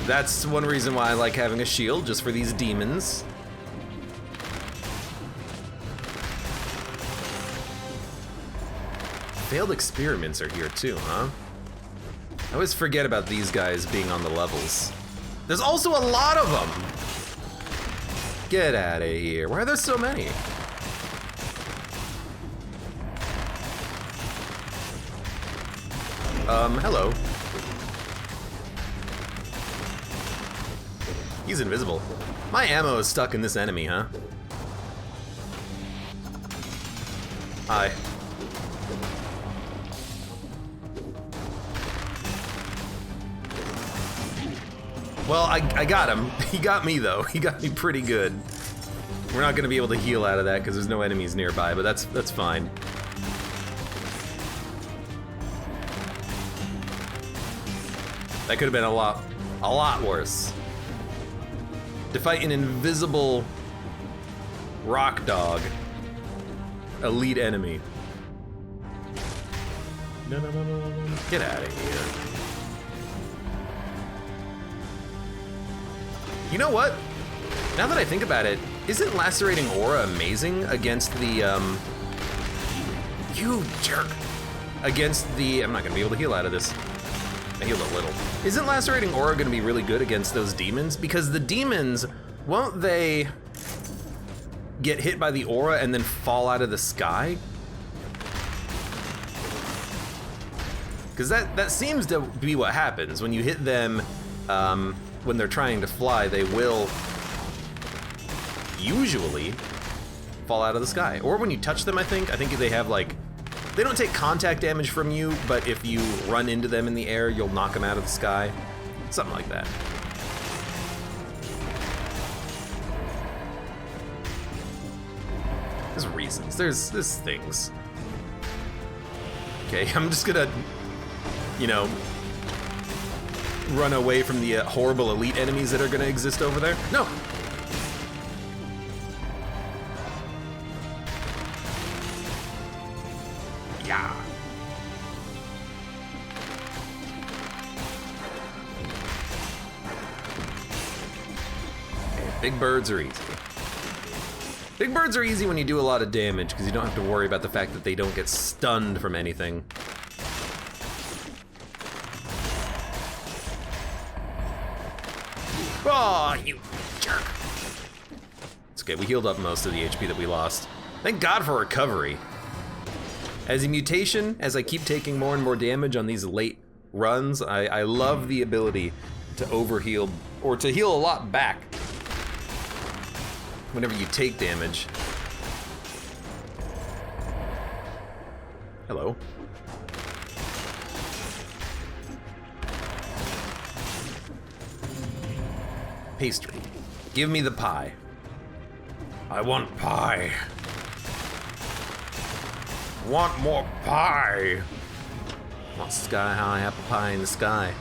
A: That's one reason why I like having a shield, just for these demons. Failed experiments are here too, huh? I always forget about these guys being on the levels. There's also a lot of them! Get out of here. Why are there so many? Hello. He's invisible. My ammo is stuck in this enemy, huh? Hi. Well, I got him. He got me, though. He got me pretty good. We're not gonna be able to heal out of that because there's no enemies nearby, but that's fine. That could have been a lot worse. To fight an invisible rock dog, elite enemy. No. Get out of here. You know what? Now that I think about it, isn't Lacerating Aura amazing against the, you jerk! Against the, I'm not gonna be able to heal out of this. I healed a little. Isn't Lacerating Aura gonna be really good against those demons? Because the demons, won't they get hit by the aura and then fall out of the sky? Because that seems to be what happens. When you hit them, when they're trying to fly, they will usually fall out of the sky. Or when you touch them, I think they have like, they don't take contact damage from you, but if you run into them in the air, you'll knock them out of the sky. Something like that. There's reasons, there's things. Okay, I'm just gonna, you know, run away from the horrible elite enemies that are gonna exist over there. No! Yeah. Okay, big birds are easy. Big birds are easy when you do a lot of damage because you don't have to worry about the fact that they don't get stunned from anything. Oh, you jerk. It's okay, we healed up most of the HP that we lost. Thank God for recovery. As a mutation, as I keep taking more and more damage on these late runs, I love the ability to overheal, or to heal a lot back whenever you take damage. Hello. Pastry. Give me the pie. I want pie. Want more pie. Want sky high apple pie in the sky.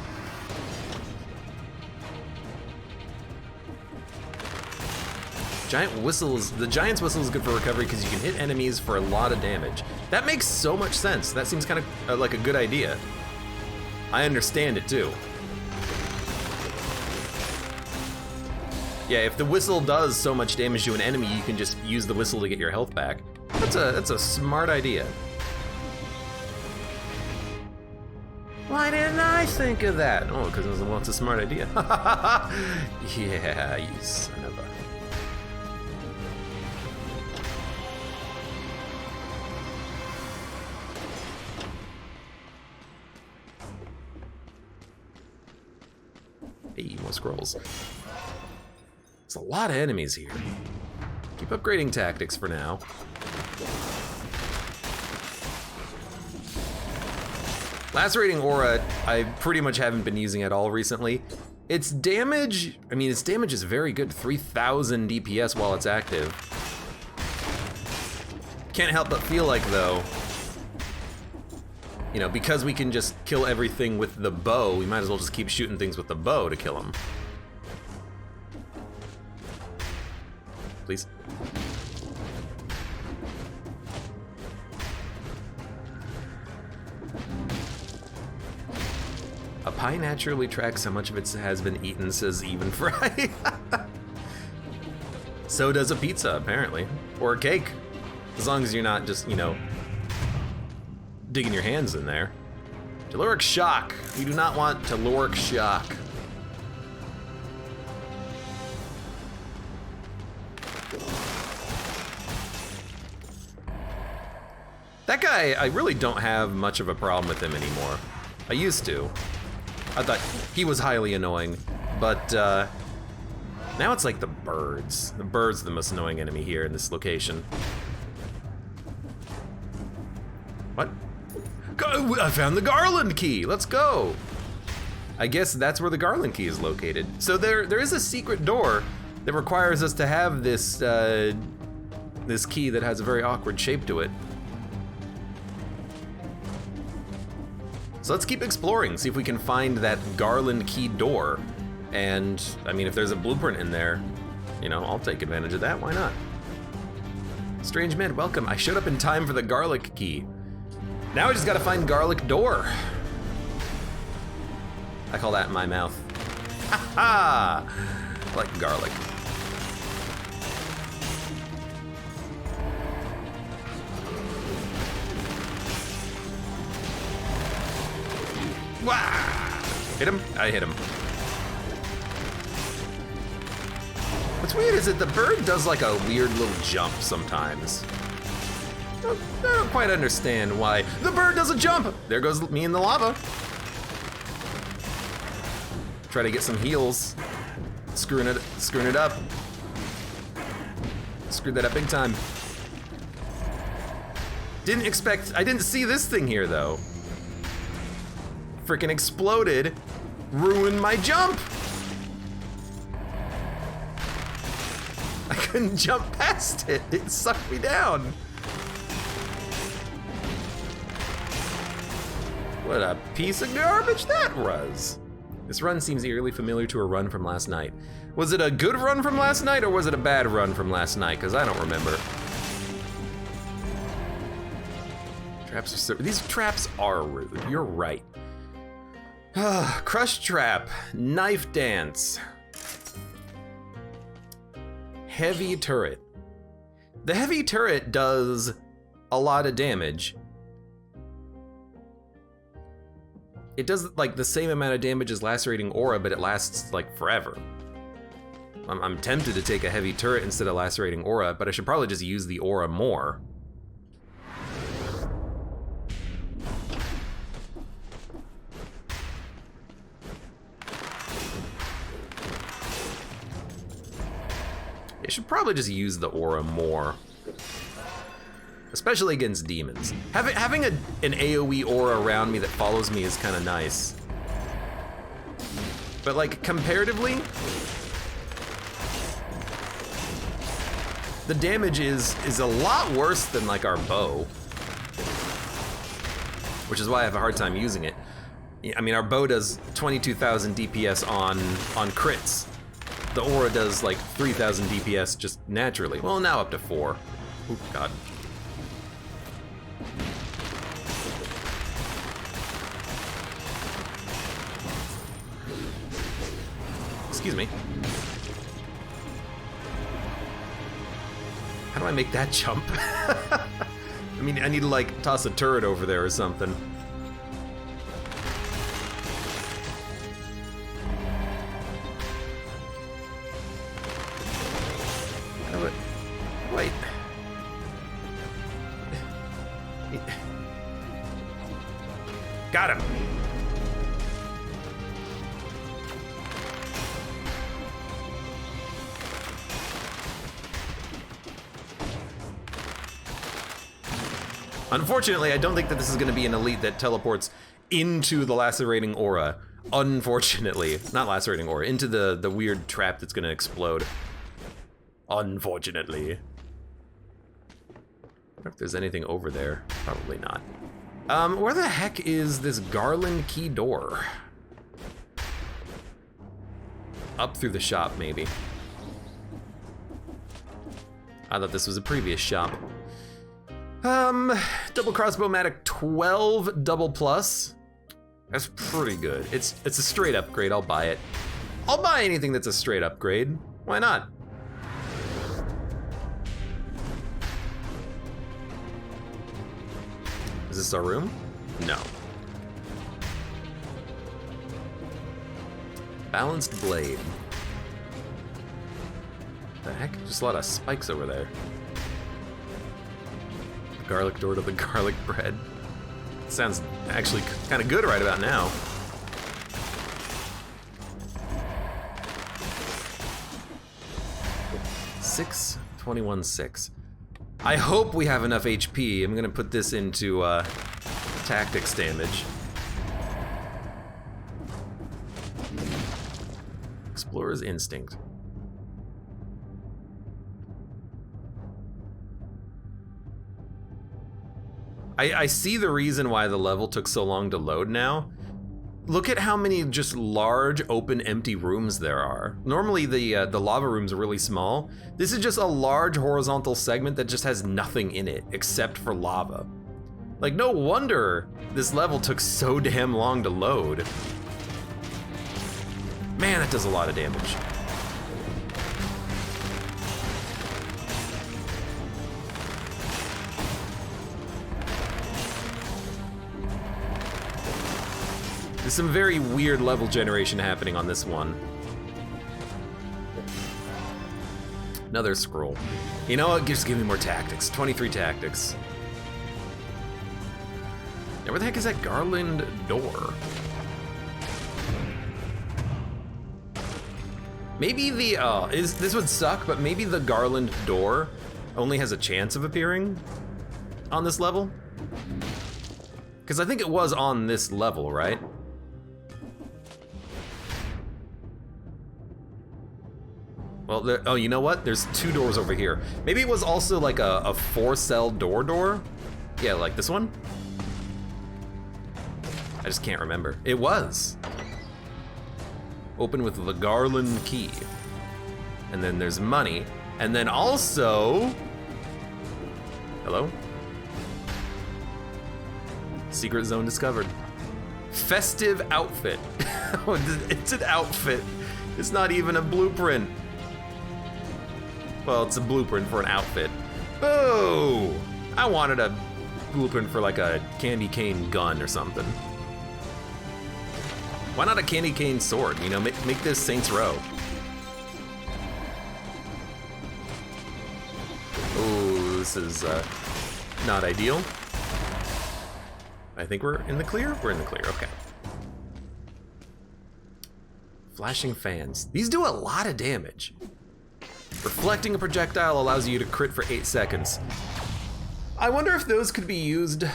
A: Giant whistles, the giant's whistle is good for recovery because you can hit enemies for a lot of damage. That makes so much sense. That seems kind of like a good idea. I understand it too. Yeah, if the whistle does so much damage to an enemy, you can just use the whistle to get your health back. That's a smart idea. Why didn't I think of that? Oh, because well, it's a smart idea. Yeah, you son of a... Hey, more scrolls. There's a lot of enemies here. Keep upgrading tactics for now. Lacerating Aura, I pretty much haven't been using at all recently. Its damage, I mean, its damage is very good, 3,000 DPS while it's active. Can't help but feel like, though, you know, because we can just kill everything with the bow, we might as well just keep shooting things with the bow to kill them. Please. A pie naturally tracks how much of it has been eaten, says Even Fry. So does a pizza, apparently. Or a cake. As long as you're not just, you know, digging your hands in there. Telluric shock. We do not want telluric shock. That guy, I really don't have much of a problem with him anymore. I used to. I thought he was highly annoying, but now it's like the birds. The birds are the most annoying enemy here in this location. What? I found the Garland key, let's go. I guess that's where the Garland key is located. So there is a secret door that requires us to have this, this key that has a very awkward shape to it. So let's keep exploring, see if we can find that Garland key door. And, I mean, if there's a blueprint in there, you know, I'll take advantage of that, why not? Strange man, welcome. I showed up in time for the garlic key. Now I just gotta find garlic door. I call that in my mouth. Ha ha! I like garlic. Wah! Hit him? I hit him. What's weird is that the bird does like a weird little jump sometimes. I don't quite understand why. The bird does a jump! There goes me in the lava. Try to get some heals. Screwing it up. Screwed that up big time. I didn't see this thing here though. Freaking exploded, ruined my jump. I couldn't jump past it. It sucked me down. What a piece of garbage that was. This run seems eerily familiar to a run from last night. Was it a good run from last night or was it a bad run from last night? Because I don't remember. Traps are so, these traps are rude, you're right. Crush trap, knife dance. Heavy turret. The heavy turret does a lot of damage. It does like the same amount of damage as Lacerating Aura, but it lasts like forever. I'm tempted to take a heavy turret instead of Lacerating Aura, but I should probably just use the aura more. I should probably just use the aura more. Especially against demons. Having an AoE aura around me that follows me is kind of nice. But like comparatively, the damage is a lot worse than like our bow, which is why I have a hard time using it. I mean, our bow does 22,000 DPS on crits. The aura does like 3,000 DPS just naturally. Well, now up to 4. Oh God. Excuse me. How do I make that jump? I mean, I need to like toss a turret over there or something. Wait. Got him. Unfortunately, I don't think that this is going to be an elite that teleports into the lacerating aura. Unfortunately, not lacerating aura, into the weird trap that's going to explode. Unfortunately. I wonder if there's anything over there. Probably not. Where the heck is this Garland key door? Up through the shop, maybe. I thought this was a previous shop. Double crossbow-matic 12 double plus. That's pretty good. It's a straight upgrade, I'll buy it. I'll buy anything that's a straight upgrade. Why not? Is this our room? No. Balanced blade. The heck? Just a lot of spikes over there. Garlic door to the garlic bread. Sounds actually kind of good right about now. Six, 21-6. I hope we have enough HP. I'm gonna put this into tactics damage. Explorer's instinct. I see the reason why the level took so long to load now. Look at how many just large, open, empty rooms there are. Normally the lava rooms are really small. This is just a large horizontal segment that just has nothing in it except for lava. Like, no wonder this level took so damn long to load. Man, that does a lot of damage. There's some very weird level generation happening on this one. Another scroll. You know what? Just give me more tactics. 23 tactics. Now, where the heck is that Garland door? Maybe the, this would suck, but maybe the Garland door only has a chance of appearing on this level? Because I think it was on this level, right? Well, oh, you know what? There's 2 doors over here. Maybe it was also like a 4-cell door? Yeah, like this one? I just can't remember. It was. Open with the Garland key. And then there's money. And then also... Hello? Secret zone discovered. Festive outfit. It's an outfit. It's not even a blueprint. Well, it's a blueprint for an outfit. Oh! I wanted a blueprint for like a candy cane gun or something. Why not a candy cane sword? You know, make this Saints Row. Oh, this is not ideal. I think we're in the clear? We're in the clear, okay. Flashing fans. These do a lot of damage. Reflecting a projectile allows you to crit for 8 seconds. I wonder if those could be used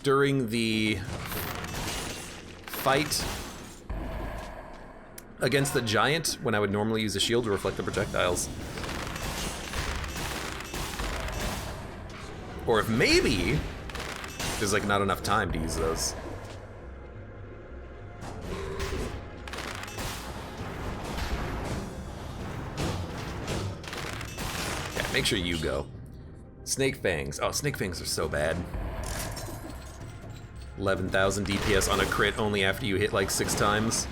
A: during the fight against the giant when I would normally use a shield to reflect the projectiles. Or if maybe there's like not enough time to use those. Yeah, make sure you go. Snake fangs. Oh, snake fangs are so bad. 11,000 DPS on a crit only after you hit like 6 times.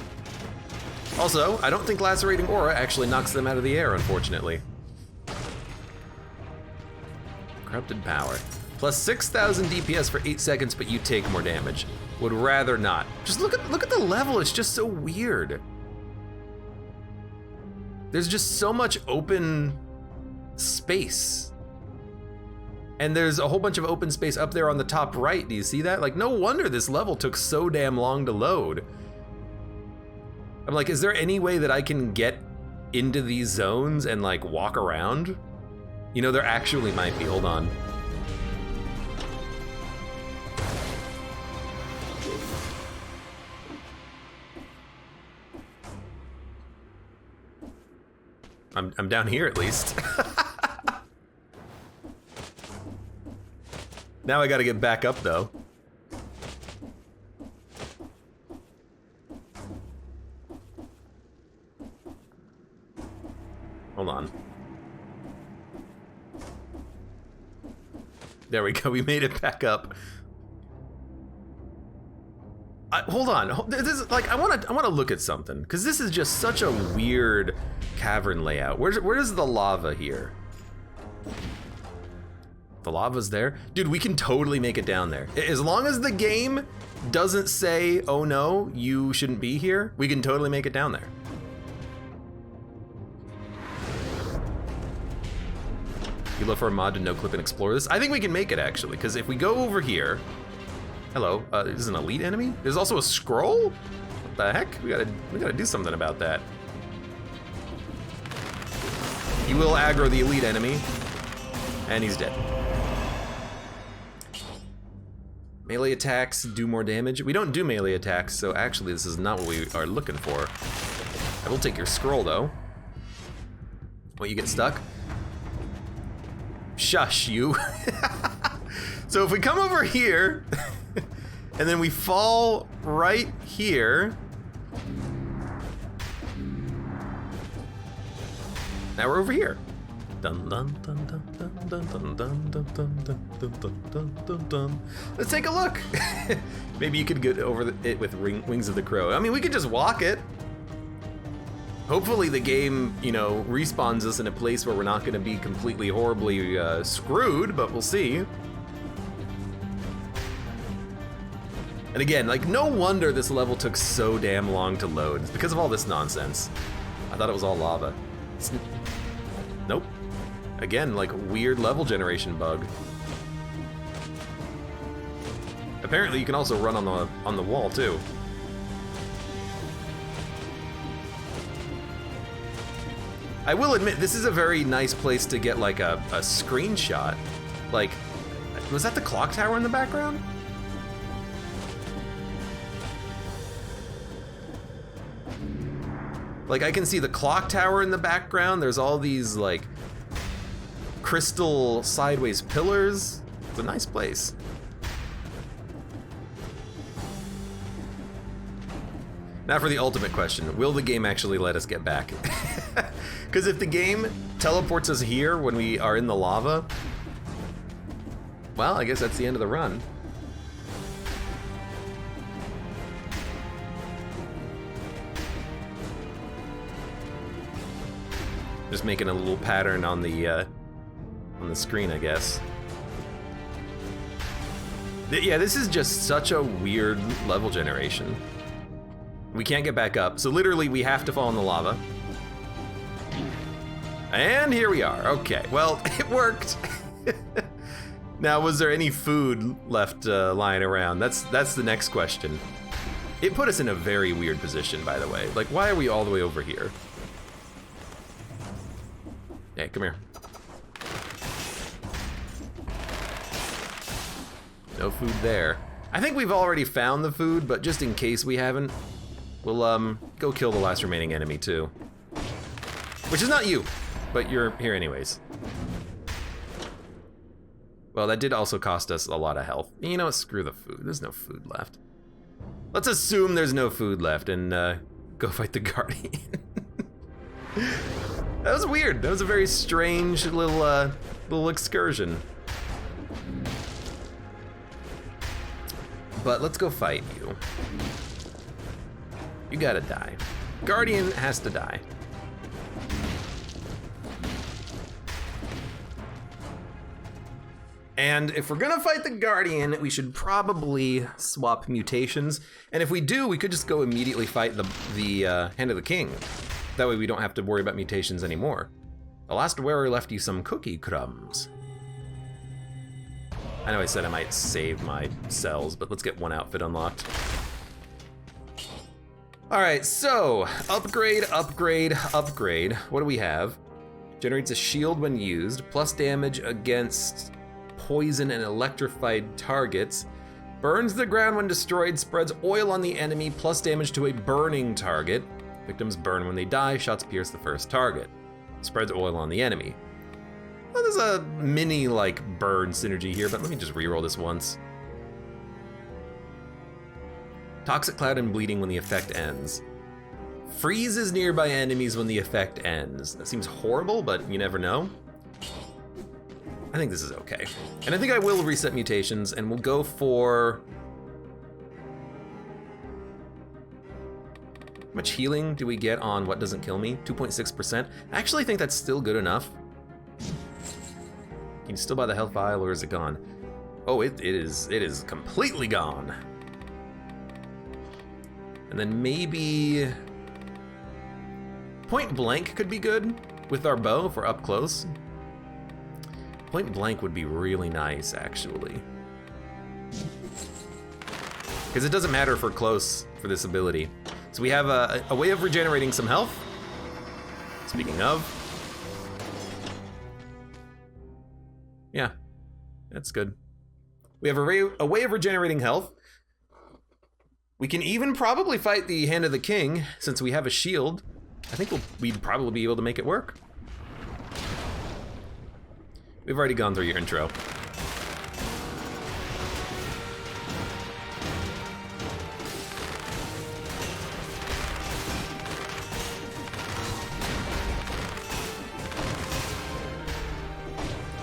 A: Also, I don't think Lacerating Aura actually knocks them out of the air, unfortunately. Corrupted Power. Plus 6,000 DPS for 8 seconds, but you take more damage. Would rather not. Just look at the level, it's just so weird. There's just so much open space. And there's a whole bunch of open space up there on the top right. Do you see that? Like, no wonder this level took so damn long to load. I'm like, is there any way that I can get into these zones and like walk around? You know, there actually might be, hold on. I'm down here at least. Now I gotta get back up though. Hold on. There we go, we made it back up. Hold on, this is like, I wanna look at something, because this is just such a weird cavern layout. Where's the lava here? The lava's there? Dude, we can totally make it down there. As long as the game doesn't say, oh no, you shouldn't be here, we can totally make it down there. You look for a mod to no-clip and explore this? I think we can make it actually, because if we go over here, hello, this is an elite enemy? There's also a scroll? What the heck? We gotta do something about that. He will aggro the elite enemy, and he's dead. Melee attacks do more damage. We don't do melee attacks, so actually this is not what we are looking for. I will take your scroll though. What, you get stuck? Shush, you. So if we come over here, and then we fall right here. Now we're over here. Dun dun dun dun dun dun dun dun dun dun dun dun dun dun. Let's take a look. Maybe you could get over it with Wings of the Crow. I mean, we could just walk it. Hopefully the game, you know, respawns us in a place where we're not gonna be completely horribly screwed, but we'll see. And again, like, no wonder this level took so damn long to load. It's because of all this nonsense. I thought it was all lava. Nope. Again, like, weird level generation bug. Apparently you can also run on the wall too. I will admit, this is a very nice place to get like a screenshot. Like, was that the clock tower in the background? Like, I can see the clock tower in the background. There's all these like crystal sideways pillars. It's a nice place. Now for the ultimate question, will the game actually let us get back? Because if the game teleports us here when we are in the lava, well, I guess that's the end of the run. Just making a little pattern on the screen, I guess. Yeah, this is just such a weird level generation. We can't get back up, so literally we have to fall in the lava. And here we are. Okay, well, it worked. Now, was there any food left lying around? That's the next question. It put us in a very weird position, by the way. Like, why are we all the way over here? Hey, come here. No food there. I think we've already found the food, but just in case we haven't, we'll go kill the last remaining enemy too. Which is not you, but you're here anyways. Well, that did also cost us a lot of health. You know what, screw the food. There's no food left. Let's assume there's no food left and go fight the Guardian. That was weird. That was a very strange little excursion. But let's go fight you. You gotta die. Guardian has to die. And if we're gonna fight the Guardian, we should probably swap mutations. And if we do, we could just go immediately fight the Hand of the King. That way we don't have to worry about mutations anymore. The last wearer left you some cookie crumbs. I know I said I might save my cells, but let's get one outfit unlocked. All right, so upgrade, upgrade, upgrade. What do we have? Generates a shield when used, plus damage against poison and electrified targets. Burns the ground when destroyed, spreads oil on the enemy, plus damage to a burning target. Victims burn when they die, shots pierce the first target. Spreads oil on the enemy. Well, there's a mini burn synergy here, but let me just reroll this once. Toxic cloud and bleeding when the effect ends. Freezes nearby enemies when the effect ends. That seems horrible, but you never know. I think this is okay. And I think I will reset mutations and we'll go for... How much healing do we get on what doesn't kill me? 2.6%. I actually think that's still good enough. Can you still buy the health vial or is it gone? Oh, it is completely gone. And then maybe... Point blank could be good with our bow if we're up close. Point blank would be really nice, actually. Because it doesn't matter if we're close for this ability. So we have a way of regenerating some health. Speaking of. Yeah, that's good. We have a way of regenerating health. We can even probably fight the Hand of the King, since we have a shield. I think we'd probably be able to make it work. We've already gone through your intro.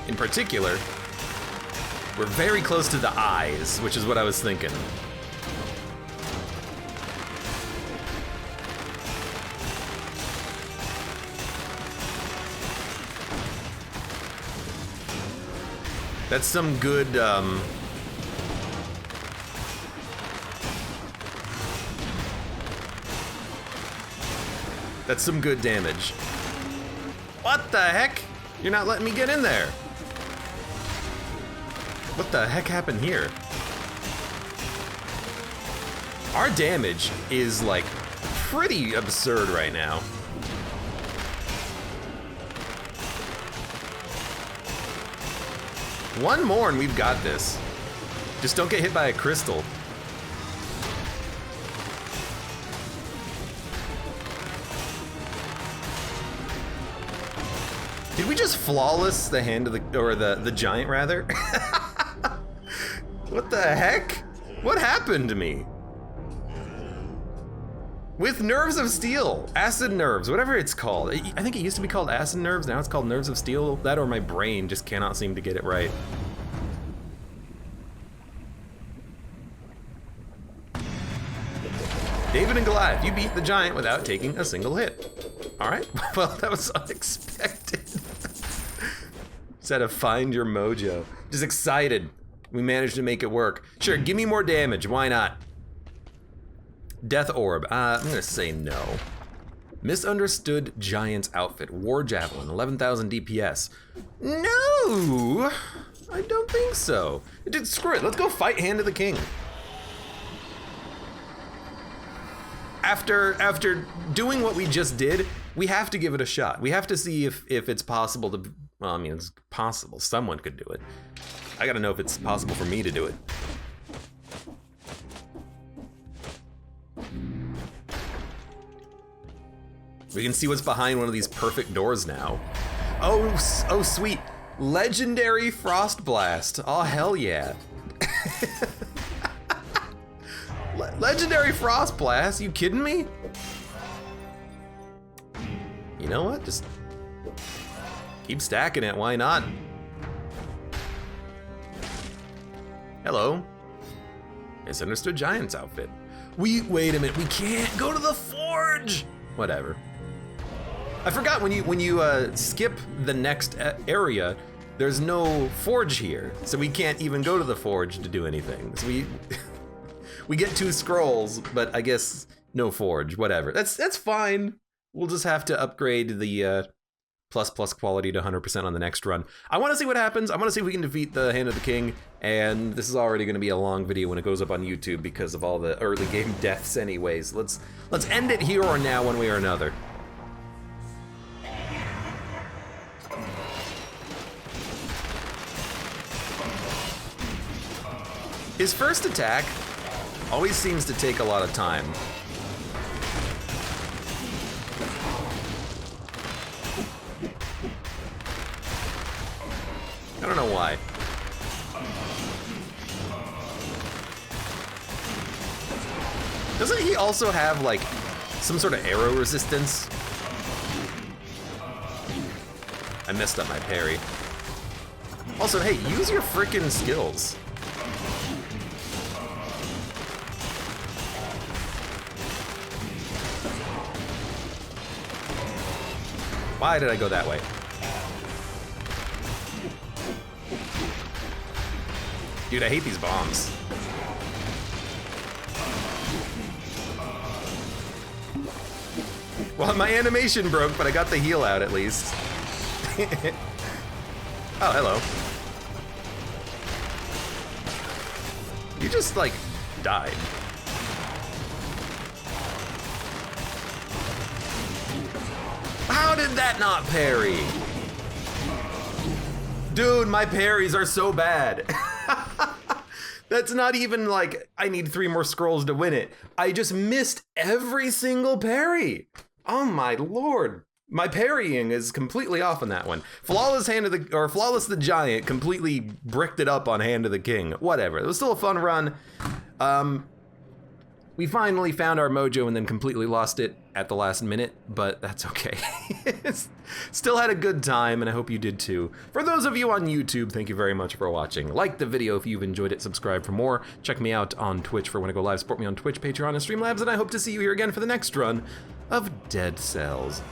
A: In particular, we're very close to the eyes, which is what I was thinking. That's some good, that's some good damage. What the heck? You're not letting me get in there. What the heck happened here? Our damage is pretty absurd right now. One more and we've got this. Just don't get hit by a crystal. Did we just flawless the Hand of the, or the giant rather? What the heck? What happened to me? With nerves of steel, acid nerves, whatever it's called. I think it used to be called acid nerves, now it's called nerves of steel. That or my brain just cannot seem to get it right. David and Goliath, you beat the giant without taking a single hit. All right, well, that was unexpected. Just had to find your mojo. Just excited. We managed to make it work. Sure, give me more damage, why not? Death Orb, I'm gonna say no. Misunderstood Giant's Outfit, War Javelin, 11,000 DPS. No, I don't think so. Dude, screw it, let's go fight Hand of the King. After doing what we just did, we have to give it a shot. We have to see if it's possible to, well, I mean, it's possible, someone could do it. I gotta know if it's possible for me to do it. We can see what's behind one of these perfect doors now. Oh sweet. Legendary Frost Blast. Oh, hell yeah. Legendary Frost Blast? You kidding me? You know what? Just keep stacking it. Why not? Hello. Misunderstood Giant's outfit. Wait a minute. We can't go to the forge. Whatever. I forgot when you skip the next area, there's no forge here, so we can't even go to the forge to do anything. So we get 2 scrolls, but I guess no forge. Whatever. That's fine. We'll just have to upgrade the plus quality to 100% on the next run. I want to see what happens. I want to see if we can defeat the Hand of the King, and this is already going to be a long video when it goes up on YouTube because of all the early game deaths anyways. Let's end it here or now, one way or another. His first attack always seems to take a lot of time. I don't know why. Doesn't he also have like some sort of arrow resistance? I messed up my parry. Also, hey, use your frickin' skills. Why did I go that way? Dude, I hate these bombs. Well, my animation broke, but I got the heal out at least. Oh, hello. You just, like, died. How did that not parry? Dude, my parries are so bad. That's not even like, I need 3 more scrolls to win it. I just missed every single parry. Oh my lord. My parrying is completely off on that one. Flawless the Giant completely bricked it up on Hand of the King. Whatever, it was still a fun run. We finally found our mojo and then completely lost it at the last minute, but that's okay. Still had a good time, and I hope you did too. For those of you on YouTube, thank you very much for watching. Like the video if you've enjoyed it, subscribe for more. Check me out on Twitch for when I go live, support me on Twitch, Patreon, and Streamlabs, and I hope to see you here again for the next run of Dead Cells.